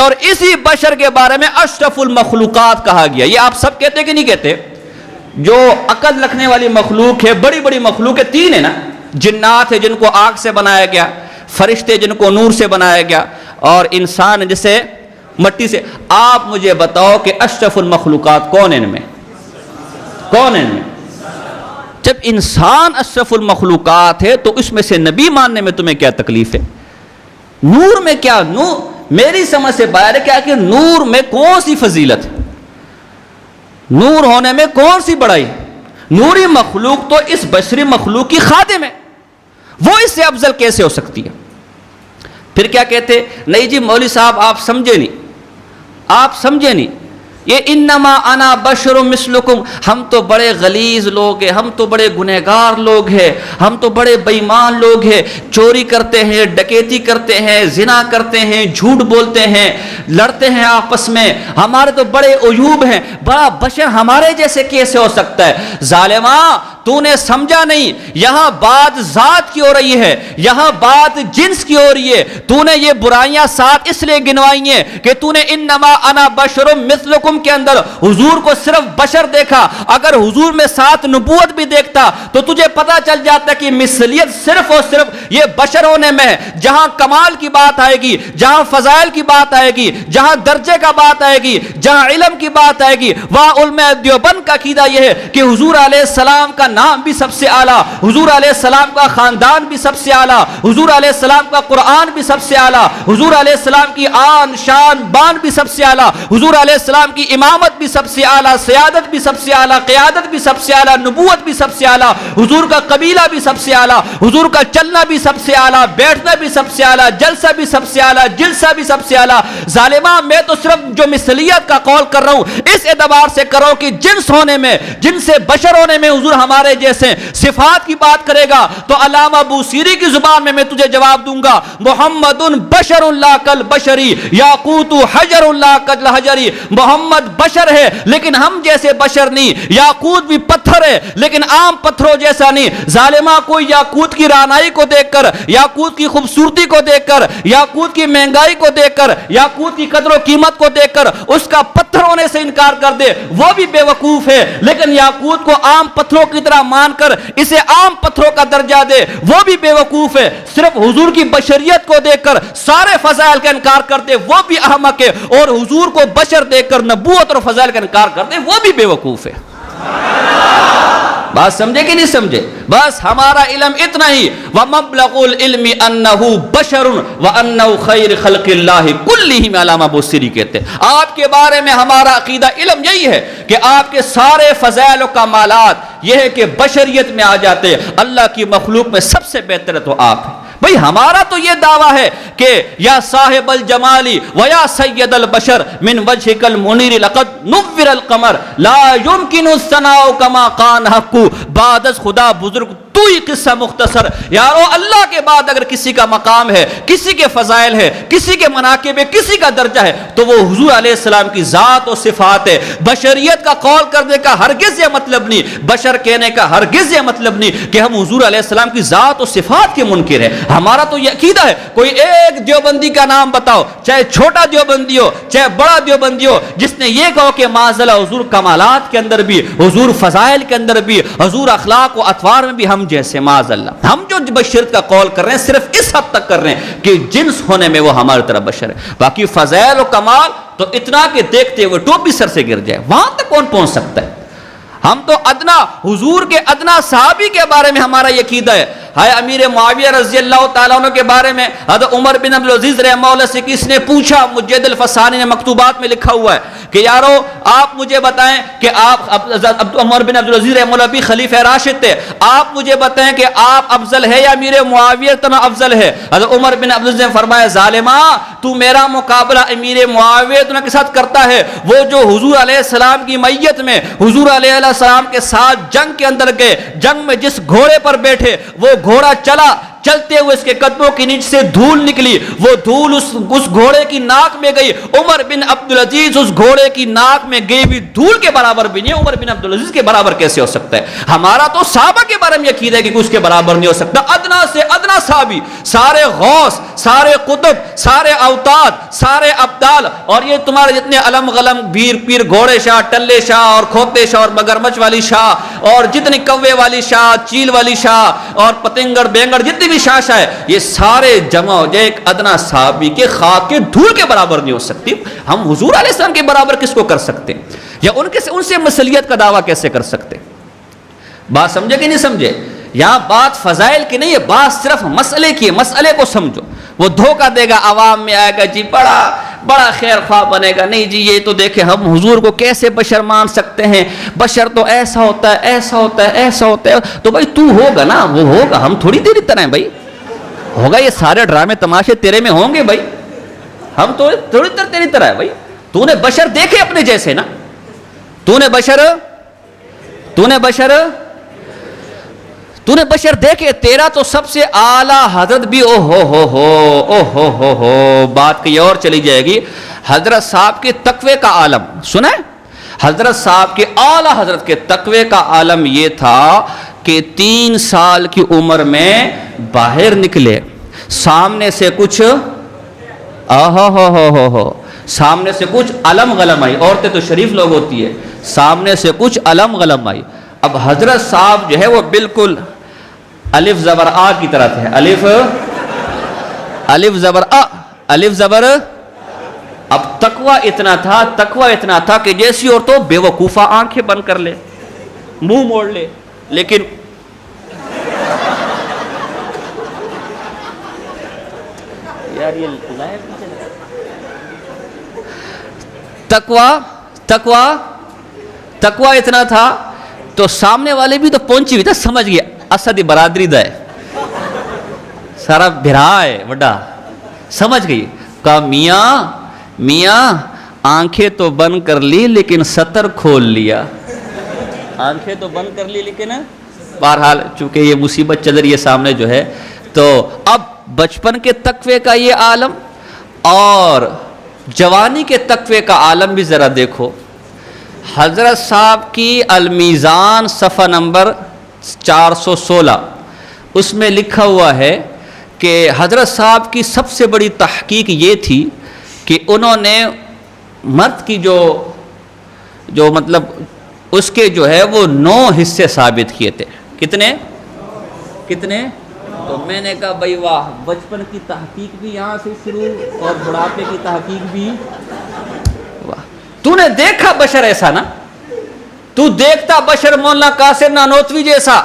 اور اسی بشر کے بارے میں اشرف المخلوقات کہا گیا۔ یہ آپ سب کہتے کہ نہیں کہتے؟ جو عقل رکھنے والی مخلوق ہے، بڑی بڑی مخلوق ہے، 3 ہے نا، جنات ہے جن کو آگ سے بنایا گیا، فرشتے جن کو نور سے بنایا گیا، اور انسان جسے مٹی سے۔ آپ مجھے بتاؤ کہ اشرف المخلوقات کون ان میں؟ کون ان میں؟ جب انسان اشرف المخلوقات ہے تو اس میں سے نبی ماننے میں تمہیں کیا تکلیف ہے؟ نور میں کیا؟ نور میری سمجھ سے باہر ہے کیا کہ نور میں کون سی فضیلت ہے؟ نور ہونے میں کون سی بڑائی؟ نوری مخلوق تو اس بشری مخلوق کی خادم ہے، وہ اس سے افضل کیسے ہو سکتی ہے؟ پھر کیا کہتے؟ نہیں جی مولوی صاحب آپ سمجھے نہیں، یہ انما انا بشر مثلکم، ہم تو بڑے غلیظ لوگ ہیں، ہم تو بڑے گنہگار لوگ ہیں، ہم تو بڑے بے ایمان لوگ ہیں، چوری کرتے ہیں، ڈکیتی کرتے ہیں، زنا کرتے ہیں، جھوٹ بولتے ہیں، لڑتے ہیں آپس میں، ہمارے تو بڑے عیوب ہیں، بڑا بشر ہمارے جیسے کیسے ہو سکتا ہے؟ ظالما تو نے سمجھا نہیں, یہاں بات ذات کی ہو رہی ہے, یہاں بات جنس کی ہو رہی ہے. تو نے یہ برائیاں ساتھ اس لیے گنوائی ہیں کہ تو نے انما انا بشر مثلکم کے اندر حضور کو صرف بشر دیکھا. اگر حضور میں ساتھ نبوت بھی دیکھتا تو تجھے پتا چل جاتا کہ مثلیت صرف اور صرف یہ بشر ہونے میں ہے. جہاں کمال کی بات آئے گی, جہاں فضائل کی بات آئے گی, جہاں درجے کا بات آئے گی, جہاں علم کی بات آئے گی, وہاں علماء دیوبند کا عقیدہ یہ ہے کہ حضور علیہ السلام کا نام بھی سب سے اعلیٰ, حضور علیہ السلام کا خاندان بھی سب سے اعلیٰ, حضور علیہ السلام کا قرآن بھی سب سے اعلیٰ, حضور علیہ السلام کی آن شان بان بھی سب سے اعلیٰ, حضور علیہ السلام کی امامت بھی سب سے اعلیٰ, سیادت بھی سب سے اعلیٰ, قیادت بھی سب سے اعلیٰ, نبوت بھی سب سے اعلیٰ, حضور کا قبیلہ بھی سب سے اعلیٰ, حضور کا چلنا بھی سب سے اعلیٰ, بیٹھنا بھی سب سے اعلیٰ, جلسہ بھی سب سے اعلیٰ, جلسہ بھی سب سے اعلیٰ. ظالمہ میں تو صرف جو مثلیت کا قول کر رہا ہوں اس اعتبار سے کرو کہ جنس ہونے میں, جن سے بشر ہونے میں حضور ہمارے جیسے. صفات کی بات کرے گا تو علامہ بوصیری کی زبان میں تجھے جواب دوں گا, محمد بشر لا کل بشری یاقوت حجر لا کل حجری. محمد بشر ہے لیکن ہم جیسے بشر نہیں, یاقوت بھی پتھر ہے لیکن عام پتھروں جیسا نہیں. ظالمہ کوئی یاقوت کی رانائی کو دیکھ کر, یاقوت کی خوبصورتی کو دیکھ کر, یاقوت کی مہنگائی کو دیکھ کر, یاقوت کی قدر و قیمت کو دیکھ کر اس کا پتھر ہونے سے انکار کر دے, وہ بھی بے وقوف ہے. لیکن یاقوت کو عام پتھروں کی طرح مان کر اسے عام پتھروں کا درجہ دے, وہ بھی بے وقوف ہے. صرف حضور کی بشریت کو دیکھ کر سارے فضائل کا انکار کر دے, وہ بھی احمق ہے. اور حضور کو بشر دیکھ کر نبوت اور فضائل کا انکار کر دے, وہ بھی بے وقوف ہے. بات سمجھے کہ نہیں سمجھے؟ بس ہمارا علم اتنا ہی, وَمَبْلَغُ الْعِلْمِ أَنَّهُ بَشَرٌ وَأَنَّهُ خَيْرِ خَلْقِ اللَّهِ كُلِّهِمْ. علامہ بوصیری کہتے ہیں آپ کے بارے میں ہمارا عقیدہ علم یہی ہے کہ آپ کے سارے فضائل و کمالات یہ ہے کہ بشریت میں آ جاتے, اللہ کی مخلوق میں سب سے بہتر تو آپ ہیں. بھئی ہمارا تو یہ دعویٰ ہے کہ یا صاحب الجمالی و یا سید البشر من وجهک المنیر لقد نور القمر لا يمکن الثناء کما قان حق. بعد از خدا بزرگ تو ہی قصہ مختصر. یارو اللہ کے بعد اگر کسی کا مقام ہے, کسی کے فضائل ہے, کسی کے مناقب ہے, کسی کا درجہ ہے تو وہ حضور علیہ السلام کی ذات و صفات ہے. بشریت کا قول کرنے کا ہرگز یہ مطلب نہیں, بشر کہنے کا ہرگز یہ مطلب نہیں کہ ہم حضور علیہ السلام کی ذات و صفات کے منکر ہیں. ہمارا تو یہ عقیدہ ہے, کوئی ایک دیوبندی کا نام بتاؤ, چاہے چھوٹا دیوبندی ہو چاہے بڑا دیوبندی ہو, جس نے یہ کہو کہ معاذ اللہ حضور کمالات کے اندر بھی, حضور فضائل کے اندر بھی, حضور اخلاق و اطوار میں بھی ہم جیسے. معاذ اللہ ہم جو بشریت کا قول کر رہے ہیں صرف اس حد تک کر رہے ہیں کہ جنس ہونے میں وہ ہماری طرح بشر ہے. باقی فضائل و کمال تو اتنا کہ دیکھتے ہوئے ٹوپی سر سے گر جائے, وہاں تک کون پہنچ سکتا ہے؟ ہم تو ادنا حضور کے ادنا صحابی کے بارے میں ہمارا یہ عقیدہ ہے. ہے امیر معاویہ رضی اللہ تعالیٰ عنہ کے بارے میں حضرت عمر بن عبدالعزیز رحمہ اللہ سے کس نے پوچھا, مجید الفسانی نے مکتوبات میں لکھا ہوا ہے کہ یارو آپ مجھے بتائیں کہ آپ عمر بن عبدالعزیز رحمہ اللہ بھی خلیفہ راشد تھے, آپ مجھے بتائیں کہ آپ افضل ہے یا امیر معاویہ تنہ افضل ہے؟ حضرت عمر بن عبدالعزیز نے فرمایا, ظالمہ تو میرا مقابلہ امیر معاویہ تنہ کے ساتھ کرتا ہے, وہ جو حضور علیہ السلام کی میت میں حضور علیہ السلام کے ساتھ جنگ کے اندر گئے, جنگ میں جس گھوڑے پر بیٹھے وہ گھوڑا چلا, چلتے ہوئے اس کے قدموں کے نیچے سے دھول نکلی, وہ دھول اس گھوڑے کی ناک میں گئی. عمر بن عبدالعزیز اس گھوڑے کی ناک میں گئی بھی دھول کے برابر بھی نہیں, عمر بن عبدالعزیز کے برابر کیسے ہو سکتا ہے؟ ہمارا تو صحابہ کے بارے میں یقین ہے کہ اس کے برابر نہیں ہو سکتا. ادنا سے ادنا صحابی, سارے غوث, سارے قطب, سارے اوتاد, سارے ابدال, اور یہ تمہارے جتنے علم غلم بھیر پیر, گھوڑے شاہ, ٹلے شاہ اور کھوتے شاہ اور مگرمچھ والی شاہ اور جتنی کوے والی شاہ, چیل والی شاہ اور پتنگڑ بینگڑ جتنی بھی شاہ ہے, یہ سارے جمع ہو جائے ایک ادنا صحابی کے خاک کے دھول کے برابر نہیں ہو سکتی. ہم حضور علیہ السلام کے برابر کس کو کر سکتے ہیں, یا ان سے مثلیت کا دعویٰ کیسے کر سکتے؟ بات سمجھے کہ نہیں سمجھے؟ یہاں بات فضائل کی نہیں ہے, بات صرف مسئلے کی ہے. مسئلے کو سمجھو. وہ دھوکہ دے گا, عوام میں آئے گا جی بڑا خیر خواہ بنے گا, نہیں جی یہ تو دیکھیں ہم حضور کو کیسے بشر مان سکتے ہیں, بشر تو ایسا ہوتا ہے, ایسا ہوتا ہے, ایسا ہوتا ہے. تو بھائی تو ہوگا نا, وہ ہوگا, ہم تھوڑی تیری طرح ہیں بھائی, ہوگا یہ سارے ڈرامے تماشے تیرے میں ہوں گے بھائی, ہم تو تھوڑی تیری طرح ہے بھائی. تو نے بشر دیکھے اپنے جیسے نا, تو نے بشر دیکھے, تیرا تو سب سے اعلیٰ حضرت بھی او ہو بات کہیں اور چلی جائے گی. حضرت صاحب کے تقوی کا عالم سنیں, حضرت صاحب کے اعلیٰ حضرت کے تقوی کا عالم یہ تھا کہ 3 سال کی عمر میں باہر نکلے، سامنے سے کچھ سامنے سے کچھ علم غلم آئی. عورتیں تو شریف لوگ ہوتی ہے، سامنے سے کچھ علم غلم آئی. اب حضرت صاحب جو ہے وہ بالکل الف زبر آ کی طرح تھے. الف زبر آ، الف زبر. اب تقوی اتنا تھا کہ جیسی عورتوں بے وقوفہ آنکھیں بند کر لے، منہ موڑ لے، لیکن یار یہ تقوی اتنا تھا تو سامنے والے بھی تو پہنچی ہوئی تھا، سمجھ گیا اسد برادری دا ہے، سارا بھرا ہے وڈا، سمجھ گئی. کہا میاں آنکھیں تو بند کر لی لیکن سطر کھول لیا. آنکھیں تو بند کر لی لیکن بہرحال چونکہ یہ مصیبت چل رہی ہے سامنے جو ہے، تو اب بچپن کے تقوی کا یہ عالم اور جوانی کے تقوی کا عالم بھی ذرا دیکھو. حضرت صاحب کی المیزان صفحہ نمبر 416 اس میں لکھا ہوا ہے کہ حضرت صاحب کی سب سے بڑی تحقیق یہ تھی کہ انہوں نے مرد کی جو مطلب اس کے جو ہے وہ 9 حصے ثابت کیے تھے. کتنے؟ تو میں نے کہا بھائی واہ، بچپن کی تحقیق بھی یہاں سے شروع اور بڑھاپے کی تحقیق بھی. واہ، تو نے دیکھا بشر ایسا نا، تو دیکھتا بشر مولانا قاسم نانوتوی جیسا،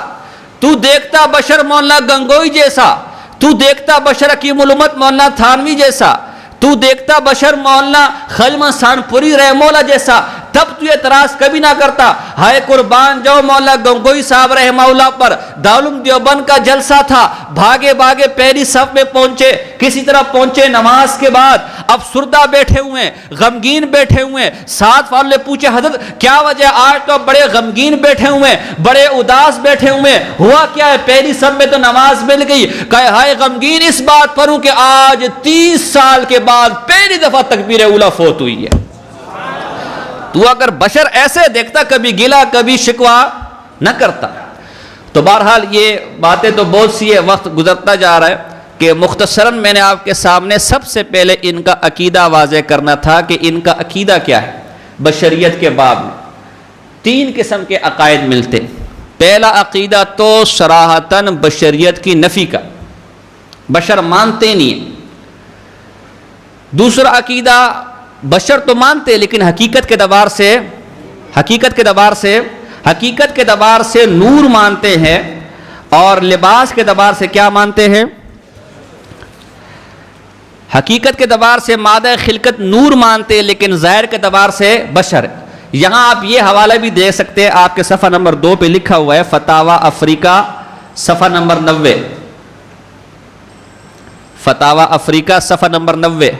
تو دیکھتا بشر مولانا گنگوئی جیسا، تو دیکھتا بشر حکیم الامت مولانا تھانوی جیسا، تو دیکھتا بشر مولانا خلیل سانپوری رحمہ اللہ جیسا، تب تو اعتراض کبھی نہ کرتا. ہائے قربان جاؤ مولانا گنگوئی صاحب رحمہ اللہ پر دارالعلوم دیوبند کا جلسہ تھا، بھاگے پہلی صف میں پہنچے، کسی طرح پہنچے نماز کے بعد. اب سردہ بیٹھے ہوئے ہیں، غمگین بیٹھے ہوئے ہیں. ساتھ والوں نے پوچھا حضرت کیا وجہ، آج تو بڑے غمگین بیٹھے ہوئے ہیں، بڑے اداس بیٹھے ہوئے ہیں، ہوا کیا ہے؟ پہلی صف میں تو نماز مل گئی. کہے ہائے غمگین اس بات پر ہوں کہ آج 30 سال کے بعد پہلی دفعہ تکبیر اولیٰ فوت ہوئی ہے. تو اگر بشر ایسے دیکھتا کبھی گلا کبھی شکوا نہ کرتا. تو بہرحال یہ باتیں تو بہت سی ہے، وقت گزرتا جا رہا ہے کہ مختصراً میں نے آپ کے سامنے سب سے پہلے ان کا عقیدہ واضح کرنا تھا کہ ان کا عقیدہ کیا ہے. بشریت کے باب میں 3 قسم کے عقائد ملتے. پہلا عقیدہ تو صراحتاً بشریت کی نفی کا، بشر مانتے نہیں ہیں. دوسرا عقیدہ بشر تو مانتے لیکن حقیقت کے اعتبار سے نور مانتے ہیں، اور لباس کے اعتبار سے کیا مانتے ہیں؟ حقیقت کے اعتبار سے مادہ خلقت نور مانتے لیکن ظاہر کے اعتبار سے بشر. یہاں آپ یہ حوالہ بھی دے سکتے ہیں، آپ کے صفحہ نمبر 2 پہ لکھا ہوا ہے، فتاوی افریقہ صفحہ نمبر 90. فتاوی افریقہ صفحہ نمبر 90.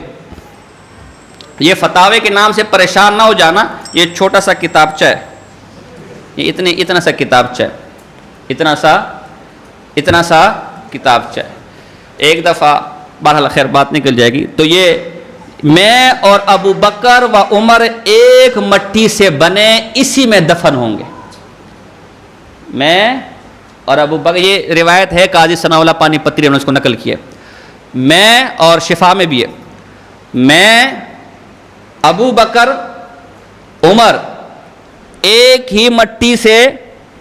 یہ فتاوے کے نام سے پریشان نہ ہو جانا، یہ چھوٹا سا کتابچہ ہے، یہ اتنا سا کتابچہ ہے، اتنا سا کتابچہ ہے. ایک دفعہ بہرحال خیر بات نکل جائے گی. تو یہ میں اور ابو بکر و عمر ایک مٹی سے بنے، اسی میں دفن ہوں گے. میں اور ابو بکر، یہ روایت ہے قاضی ثناء اللہ پانی پتری نے اس کو نقل کیا. میں اور شفا میں بھی ہے، میں ابو بکر عمر ایک ہی مٹی سے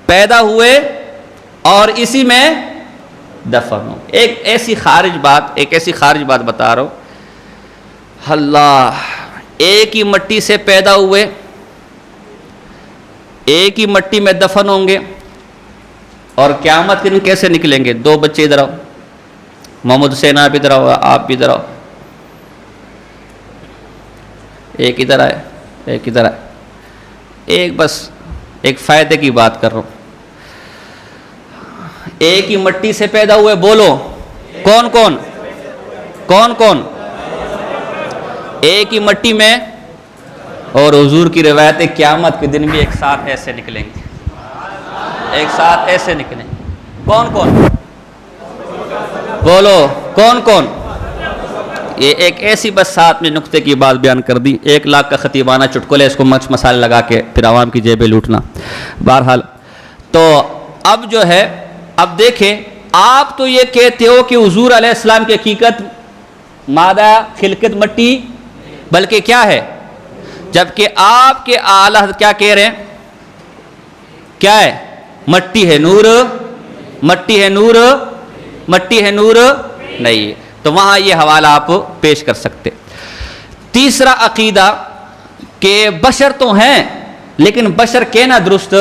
پیدا ہوئے اور اسی میں دفن ہوں. ایک ایسی خارج بات بتا رہا ہوں. اللہ، ایک ہی مٹی سے پیدا ہوئے، ایک ہی مٹی میں دفن ہوں گے، اور قیامت کے دن کیسے نکلیں گے؟ 2 بچے ادھر آؤ، محمد حسین آپ ادھر آؤ، آپ بھی ادھر آؤ. ایک ادھر آئے، ایک ادھر آئے. بس ایک فائدے کی بات کر رہا ہوں. ایک ہی مٹی سے پیدا ہوئے، بولو کون کون؟ ایک ہی مٹی میں، اور حضور کی روایت ہے قیامت کے دن بھی ایک ساتھ ایسے نکلیں گے، ایک ساتھ ایسے نکلیں. کون؟ بولو کون؟ یہ ایک ایسی بس ساتھ میں نقطے کی بات بیان کر دی. 1 لاکھ کا خطیبانہ چٹکلے، اس کو مسالے لگا کے پھر عوام کی جیبیں لوٹنا. بہرحال تو اب جو ہے اب دیکھیں آپ تو یہ کہتے ہو کہ حضور علیہ السلام کی حقیقت مادہ خلقت مٹی بلکہ کیا ہے، جبکہ آپ کے اعلیٰ کیا کہہ رہے ہیں، کیا ہے، مٹی ہے نور، مٹی ہے نور، مٹی ہے نور نہیں، تو وہاں یہ حوالہ آپ پیش کر سکتے۔ تیسرا عقیدہ کہ بشر تو ہیں لیکن بشر کہنا درست،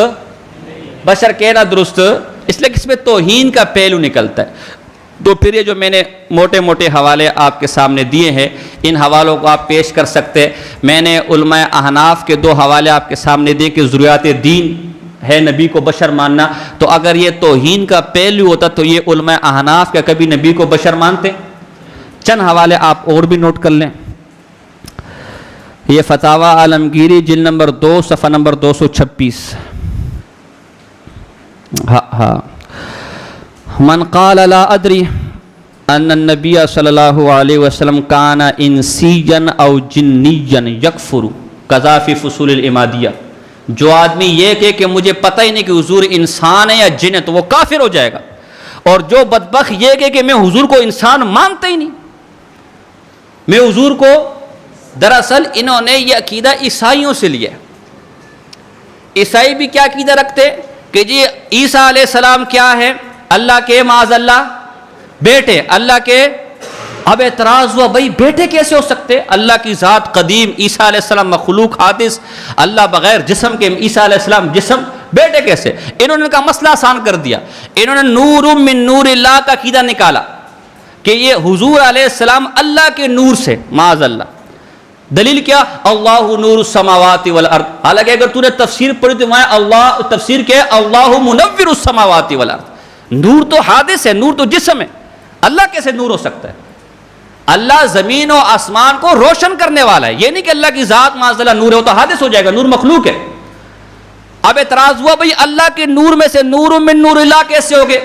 بشر کہنا درست، اس لیے کہ اس میں توہین کا پہلو نکلتا ہے۔ تو پھر یہ جو میں نے موٹے موٹے حوالے آپ کے سامنے دیے ہیں، ان حوالوں کو آپ پیش کر سکتے۔ میں نے علماء احناف کے 2 حوالے آپ کے سامنے دیے کہ ضروریات دین ہے نبی کو بشر ماننا، تو اگر یہ توہین کا پہلو ہوتا تو یہ علماء احناف کا کبھی نبی کو بشر مانتے؟ چند حوالے آپ اور بھی نوٹ کر لیں۔ یہ فتاوی عالمگیری جلد نمبر 2 صفحہ نمبر 226۔ من قال لا ادری ان النبی صلی اللہ علیہ وسلم کان انسیا او جنیا یکفر کذا فی فصول الامادیہ، جو آدمی یہ کہے کہ مجھے پتہ ہی نہیں کہ حضور انسان ہے یا جن ہے تو وہ کافر ہو جائے گا، اور جو بدبخت یہ کہے کہ میں حضور کو انسان مانتا ہی نہیں، میں حضور کو، دراصل انہوں نے یہ عقیدہ عیسائیوں سے لیا۔ عیسائی بھی کیا عقیدہ رکھتے کہ جی عیسیٰ علیہ السلام کیا ہے، اللہ کے معاذ اللہ بیٹے، اللہ کے۔ اب اعتراض ہوا بھائی بیٹے کیسے ہو سکتے، اللہ کی ذات قدیم، عیسیٰ علیہ السلام مخلوق حادث، اللہ بغیر جسم کے، عیسیٰ علیہ السلام جسم، بیٹے کیسے؟ انہوں نے کا مسئلہ آسان کر دیا، انہوں نے نور من نور اللہ کا عقیدہ نکالا کہ یہ حضور علیہ السلام اللہ کے نور سے، معاذ اللہ۔ دلیل کیا؟ اللہ نور السماوات والارض، حالانکہ اگر تو نے تفسیر پڑھی تو وہاں اللہ تفسیر کیا ہے، اللہ منور السماوات والارض، نور تو حادث ہے، نور تو جسم ہے، اللہ کیسے نور ہو سکتا ہے؟ اللہ زمین و آسمان کو روشن کرنے والا ہے، یہ نہیں کہ اللہ کی ذات معاذ اللہ نور ہے، وہ تو حادث ہو جائے گا، نور مخلوق ہے۔ اب اعتراض ہوا بھئی اللہ کے نور میں سے نور من نور اللہ کیسے ہوگے؟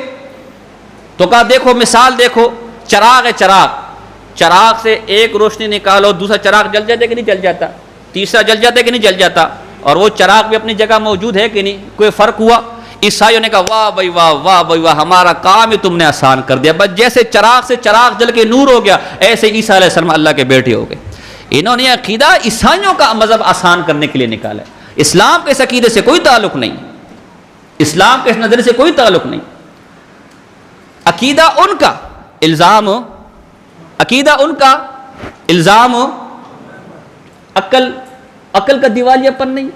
تو کہا دیکھو مثال دیکھو، چراغ ہے، چراغ سے ایک روشنی نکالو، دوسرا چراغ جل جاتا ہے کہ نہیں جل جاتا، تیسرا جل جاتا ہے کہ نہیں جل جاتا، اور وہ چراغ بھی اپنی جگہ موجود ہے کہ نہیں، کوئی فرق ہوا؟ عیسائیوں نے کہا واہ بھائی واہ، واہ بھائی واہ، ہمارا کام ہی تم نے آسان کر دیا، بس جیسے چراغ سے چراغ جل کے نور ہو گیا، ایسے عیسیٰ علیہ السلام اللہ کے بیٹے ہو گئے۔ انہوں نے عقیدہ عیسائیوں کا مذہب آسان کرنے کے لیے نکالا ہے، اسلام کے اس عقیدے سے کوئی تعلق نہیں، اسلام کے اس نظریے سے کوئی تعلق نہیں۔ عقیدہ ان کا الزام، عقیدہ ان کا الزام عقل کا دیوالیہ پن نہیں،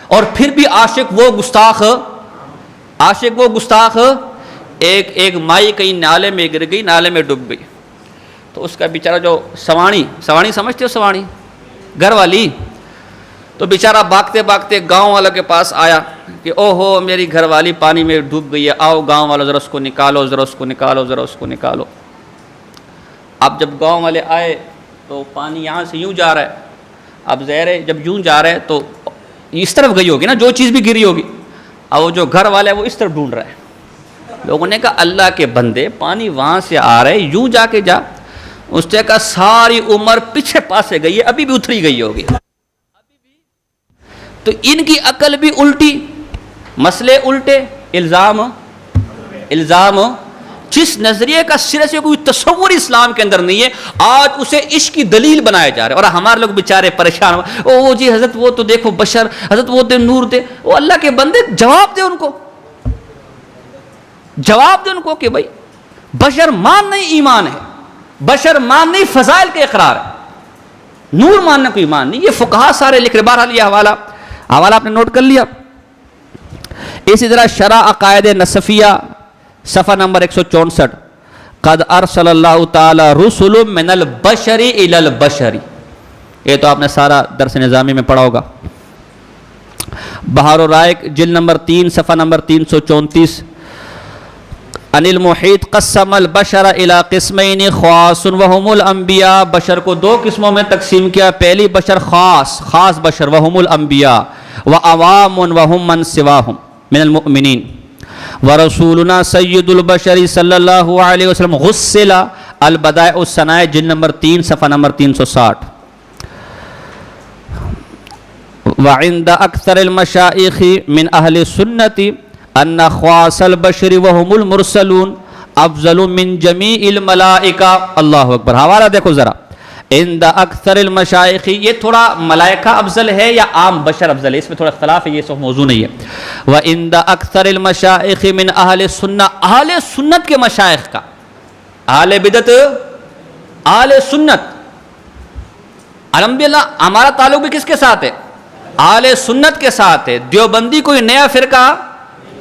اور پھر بھی عاشق وہ گستاخ ایک مائی کہیں نالے میں گر گئی، نالے میں ڈوب گئی، تو اس کا بیچارہ جو سواڑی سمجھتے ہو، سواڑی گھر والی، تو بیچارہ بھاگتے بھاگتے گاؤں والوں کے پاس آیا کہ او ہو میری گھر والی پانی میں ڈوب گئی ہے، آؤ گاؤں والوں ذرا اس کو نکالو، ذرا اس کو نکالو، ذرا اس کو نکالو۔ اب جب گاؤں والے آئے تو پانی یہاں سے یوں جا رہا ہے، اب ظاہر ہے جب یوں جا رہا ہے تو اس طرف گئی ہوگی نا، جو چیز بھی گری ہوگی، اب وہ جو گھر والا ہے وہ اس طرف ڈھونڈ رہا ہے۔ لوگوں نے کہا اللہ کے بندے پانی وہاں سے آ رہا ہے، یوں جا کے جا۔ اس نے کہا ساری عمر پیچھے پاسے گئی ہے، ابھی بھی اتری گئی ہوگی۔ تو ان کی عقل بھی الٹی، مسئلے الٹے، الزام جس نظریے کا سرے سے کوئی تصور اسلام کے اندر نہیں ہے، آج اسے عشق کی دلیل بنایا جا رہا ہے، اور ہمارے لوگ بیچارے پریشان ہوئے، او جی حضرت وہ تو دیکھو بشر، حضرت وہ تو نور دے، وہ اللہ کے بندے جواب دے ان کو، جواب دے ان کو کہ بھائی بشر مان نہیں ایمان ہے، بشر مان نہیں فضائل کے اقرار ہے، نور ماننا کوئی ایمان نہیں۔ یہ فقہا سارے لکھ رہے۔ بہرحال یہ حوالہ آپ نے نوٹ کر لیا۔ اسی طرح شرح عقائد نصفیہ صفحہ نمبر 164، قد ارسل اللہ تعالی رسل من البشر الی البشر، یہ تو آپ نے سارا درس نظامی میں پڑھا ہوگا۔ بہار الرائق جلد نمبر 3 صفحہ نمبر 334، ان المحیط قسم البشر الی قسمین خاص وهم الانبیاء، بشر کو 2 قسموں میں تقسیم کیا، پہلی بشر خاص بشر وهم الانبیاء وعوام وهم من سواهم من المؤمنین، ورسولنا سید البشر صلی اللہ علیہ وسلم غسل البدائع الصنائع جلد نمبر 3 صفحہ نمبر 360۔ وعند اکثر المشائخ من اہل سنت ان خواص البشر وهم المرسلون افضل من جمیع الملائکہ. اللہ اکبر. حوالہ دیکھو ذرا. عند اکثر المشائخ، یہ تھوڑا ملائکہ افضل ہے یا عام بشر افضل ہے، اس میں تھوڑا اختلاف ہے، یہ سب موضوع نہیں ہے. وعند اکثر المشائخ من اہل السنہ، اہل سنت کے مشائخ کا، اہل بدعت اہل سنت. الحمدللہ ہمارا تعلق بھی کس کے ساتھ ہے؟ اہل سنت کے ساتھ ہے. دیوبندی کوئی نیا فرقہ،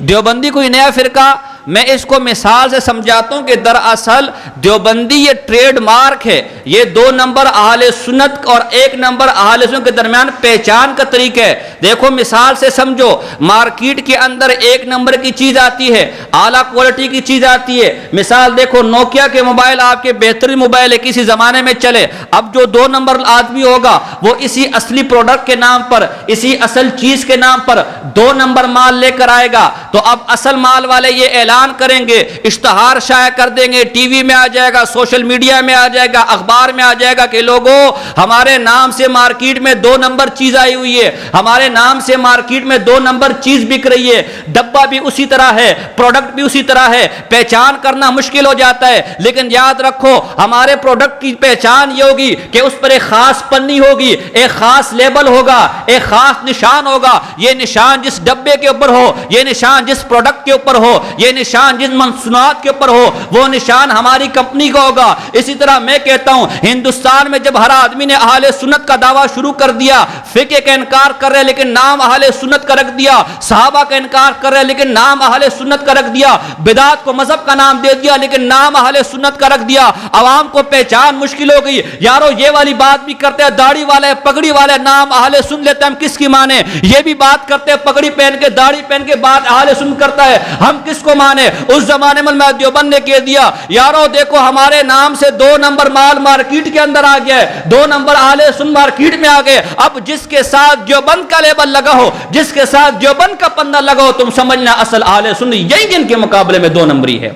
دیوبندی کوئی نیا فرقہ، میں اس کو مثال سے سمجھاتا ہوں کہ دراصل دیوبندی یہ ٹریڈ مارک ہے. یہ 2 نمبر اہل سنت اور 1 نمبر اہل سنت کے درمیان پہچان کا طریقہ ہے. دیکھو مثال سے سمجھو، مارکیٹ کے اندر 1 نمبر کی چیز آتی ہے، اعلیٰ کوالٹی کی چیز آتی ہے. مثال دیکھو، نوکیا کے موبائل آپ کے بہترین موبائل ہے، کسی زمانے میں چلے. اب جو 2 نمبر آدمی ہوگا وہ اسی اصلی پروڈکٹ کے نام پر، اسی اصل چیز کے نام پر 2 نمبر مال لے کر آئے گا. تو اب اصل مال والے یہ اعلان کریں گے، اشتہار شائع کر دیں گے، ٹی وی میں آ جائے گا، سوشل میڈیا میں آ جائے گا، اخبار میں آ جائے گا کہ لوگوں ہمارے نام سے مارکیٹ میں 2 نمبر چیز آئی ہوئی ہے، ہمارے نام سے مارکیٹ میں 2 نمبر چیز بک رہی ہے. ڈبہ بھی اسی طرح ہے، پروڈکٹ بھی اسی طرح ہے، پہچان کرنا مشکل ہو جاتا ہے. لیکن یاد رکھو، ہمارے پروڈکٹ کی پہچان یہ ہوگی کہ اس پر ایک خاص پنی ہوگی، ایک خاص لیبل ہوگا، ایک خاص نشان ہوگا. یہ نشان جس ڈبے کے اوپر ہو، یہ نشان جس پروڈکٹ کے اوپر ہو، یہ نشان جن مصنوعات کے اوپر ہو، وہ نشان ہماری کمپنی کا ہوگا. اسی طرح میں کہتا ہوں، ہندوستان میں جب ہر آدمی نے اہل سنت کا دعویٰ شروع کر دیا، فقہ کا انکار کر رہے لیکن نام اہل سنت کا رکھ دیا، صحابہ کا انکار کر رہے لیکن نام اہل سنت کا رکھ دیا، بدعت کو مذہب کا نام دے دیا لیکن نام اہل سنت کا رکھ دیا، عوام کو پہچان مشکل ہو گئی. یارو یہ والی بات بھی کرتے ہیں، داڑھی والے پگڑی والے نام اہل سن لیتے ہیں، ہم کس کی مانے؟ یہ بھی بات کرتے ہیں، پگڑی پہن کے داڑھی پہن کے بات اہل سن کرتا ہے، ہم کس کو مانے؟ اس زمانے میں دیوبند نے کہہ دیا، یارو دیکھو ہمارے نام سے 2 نمبر مال مارکیٹ کے اندر آ گیا ہے، 2 نمبر اہل سن مارکیٹ میں آ گئے. اب جس کے ساتھ دیوبند کا لیبل لگا ہو، جس کے ساتھ دیوبند کا پندہ لگا ہو، تم سمجھنا اصل اہل سن یہی جن کے مقابلے میں 2 نمبری ہے.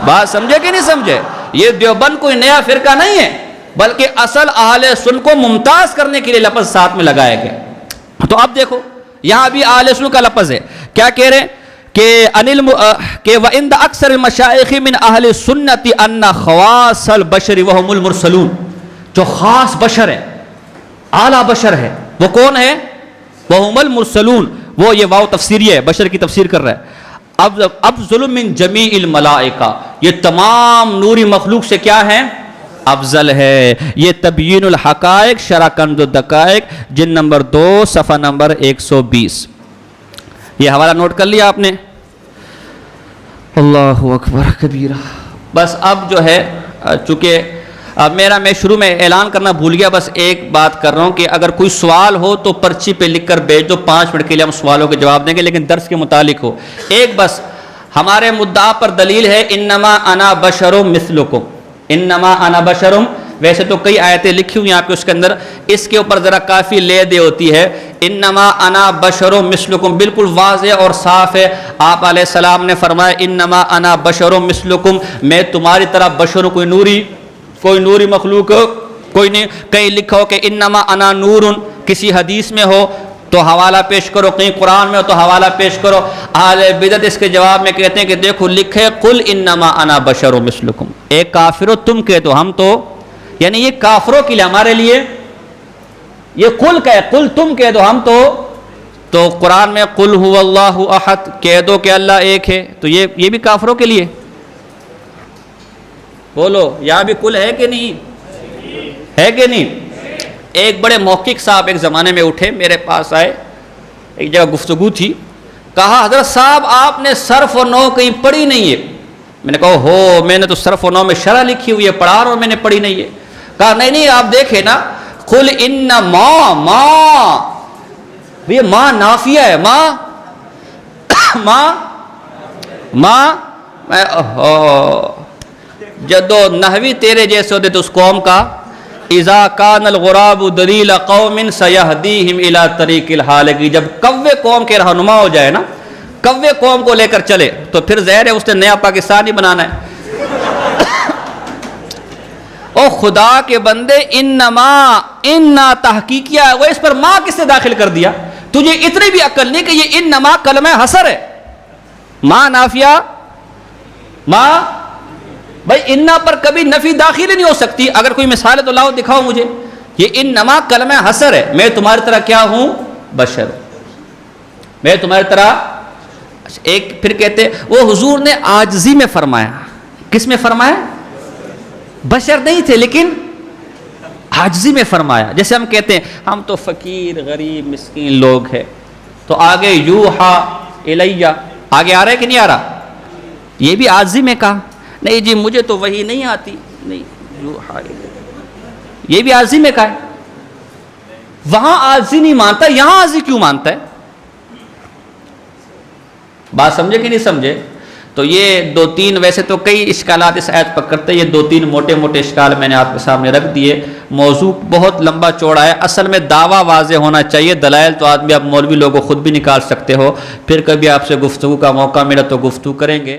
بات سمجھے کہ نہیں سمجھے؟ یہ دیوبند کوئی نیا فرقہ نہیں ہے، بلکہ اصل اہل سن کو ممتاز کرنے کے لیے لفظ ساتھ میں لگایا گیا. تو اب دیکھو یہاں بھی اہل سن کا لفظ ہے، کیا کہہ رہے ہیں کہ وَإِنْدَ أَكْثَرِ الْمَشَائِخِ مِنْ أَهْلِ السُنَّةِ أَنَّ خَوَاصَ الْبَشَرِ وَهُمُ الْمُرْسَلُونَ. جو خاص بشر ہے، اعلیٰ بشر ہے، وہ کون ہے؟ وَهُمُ الْمُرْسَلُونَ. وہ یہ واو تفسیری ہے، بشر کی تفسیر کر رہا ہے. افضل من جمیع الملائکہ، یہ تمام نوری مخلوق سے کیا ہے؟ افضل ہے. یہ تبیین الحقائق شرح کنز الدقائق جن نمبر 2 صفحہ نمبر 120. یہ حوالہ نوٹ کر لیا آپ نے؟ اللہ اکبر کبیرہ. بس اب جو ہے چونکہ میں شروع میں اعلان کرنا بھول گیا، بس ایک بات کر رہا ہوں کہ اگر کوئی سوال ہو تو پرچی پہ لکھ کر بھیج دو، 5 منٹ کے لیے ہم سوالوں کے جواب دیں گے، لیکن درس کے متعلق ہو. ایک بس ہمارے مدعا پر دلیل ہے انما انا بشر مثلکم، انما انا بشر. ویسے تو کئی آیتیں لکھی ہوئی ہیں آپ کے اس کے اندر، اس کے اوپر ذرا کافی لے دے ہوتی ہے. انما انا بشر مثلکم بالکل واضح اور صاف ہے. آپ علیہ السلام نے فرمایا انما انا بشر مثلکم، میں تمہاری طرح بشر، کوئی نوری مخلوق کوئی نہیں. کہیں لکھا ہو کہ انما انا نور، کسی حدیث میں ہو تو حوالہ پیش کرو، کہیں قرآن میں ہو تو حوالہ پیش کرو. اہل بدعت اس کے جواب میں کہتے ہیں کہ دیکھو لکھے قل انما انا بشر مثلکم. ایک کافرو تم کہہ دو، ہم تو یعنی یہ کافروں کے لیے، ہمارے لیے یہ قل کا ہے، قل تم کہہ دو، ہم تو قرآن میں قل هو اللہ احد کہہ دو کہ اللہ ایک ہے، تو یہ بھی کافروں کے لیے. بولو یہاں بھی قل ہے کہ نہیں ہے کہ نہیں؟ ایک بڑے محقق صاحب ایک زمانے میں اٹھے، میرے پاس آئے، ایک جگہ گفتگو تھی، کہا حضرت صاحب آپ نے صرف و نو کہیں پڑھی نہیں ہے. میں نے کہا ہو، میں نے تو صرف و نو میں شرح لکھی ہوئی ہے، پڑھا رہا ہوں، میں نے پڑھی نہیں ہے. کہا نہیں آپ دیکھیں نا، قل انما یہ ماں نافیہ ہے، ماں جدو نحوی تیرے جیسے ہوتے تو اس قوم کا اذا کان الغراب دلیل قوم سیہدیہم الی طریق الحالک، جب کوے قوم کے رہنما ہو جائے نا، کوے قوم کو لے کر چلے تو پھر ظاہر ہے اس نے نیا پاکستان ہی بنانا ہے. او خدا کے بندے، اننا تحقیقیہ ہے، وہ اس پر ماں کس نے داخل کر دیا؟ تجھے اتنی بھی عقل نہیں کہ یہ انما کلمہ حسر ہے، ماں نافیہ ماں بھائی انا پر کبھی نفی داخل ہی نہیں ہو سکتی. اگر کوئی مثال ہے تو لاؤ دکھاؤ مجھے. یہ انما کلمہ حصر ہے, میں تمہاری طرح کیا ہوں, بشر, میں تمہاری طرح. ایک پھر کہتے وہ حضور نے عاجزی میں فرمایا. کس میں فرمایا؟ بشر نہیں تھے لیکن عاجزی میں فرمایا. جیسے ہم کہتے ہیں ہم تو فقیر غریب مسکین لوگ ہیں, تو آگے یوحا الیہ آگے آ رہا ہے کہ نہیں آ رہا؟ یہ بھی عاجزی میں کہا. نہیں جی مجھے تو وہی نہیں آتی, نہیں یوحا الیہ, یہ بھی عاجزی میں کہا ہے. وہاں عاجزی نہیں مانتا, یہاں عاجزی کیوں مانتا ہے؟ بات سمجھے کہ نہیں سمجھے؟ تو یہ دو تین, ویسے تو کئی اشکالات اس آیت پر کرتے ہیں, یہ دو تین موٹے موٹے اشکال میں نے آپ کے سامنے رکھ دیے. موضوع بہت لمبا چوڑا ہے. اصل میں دعویٰ واضح ہونا چاہیے, دلائل تو آدمی اب مولوی لوگوں خود بھی نکال سکتے ہو. پھر کبھی آپ سے گفتگو کا موقع ملا تو گفتگو کریں گے.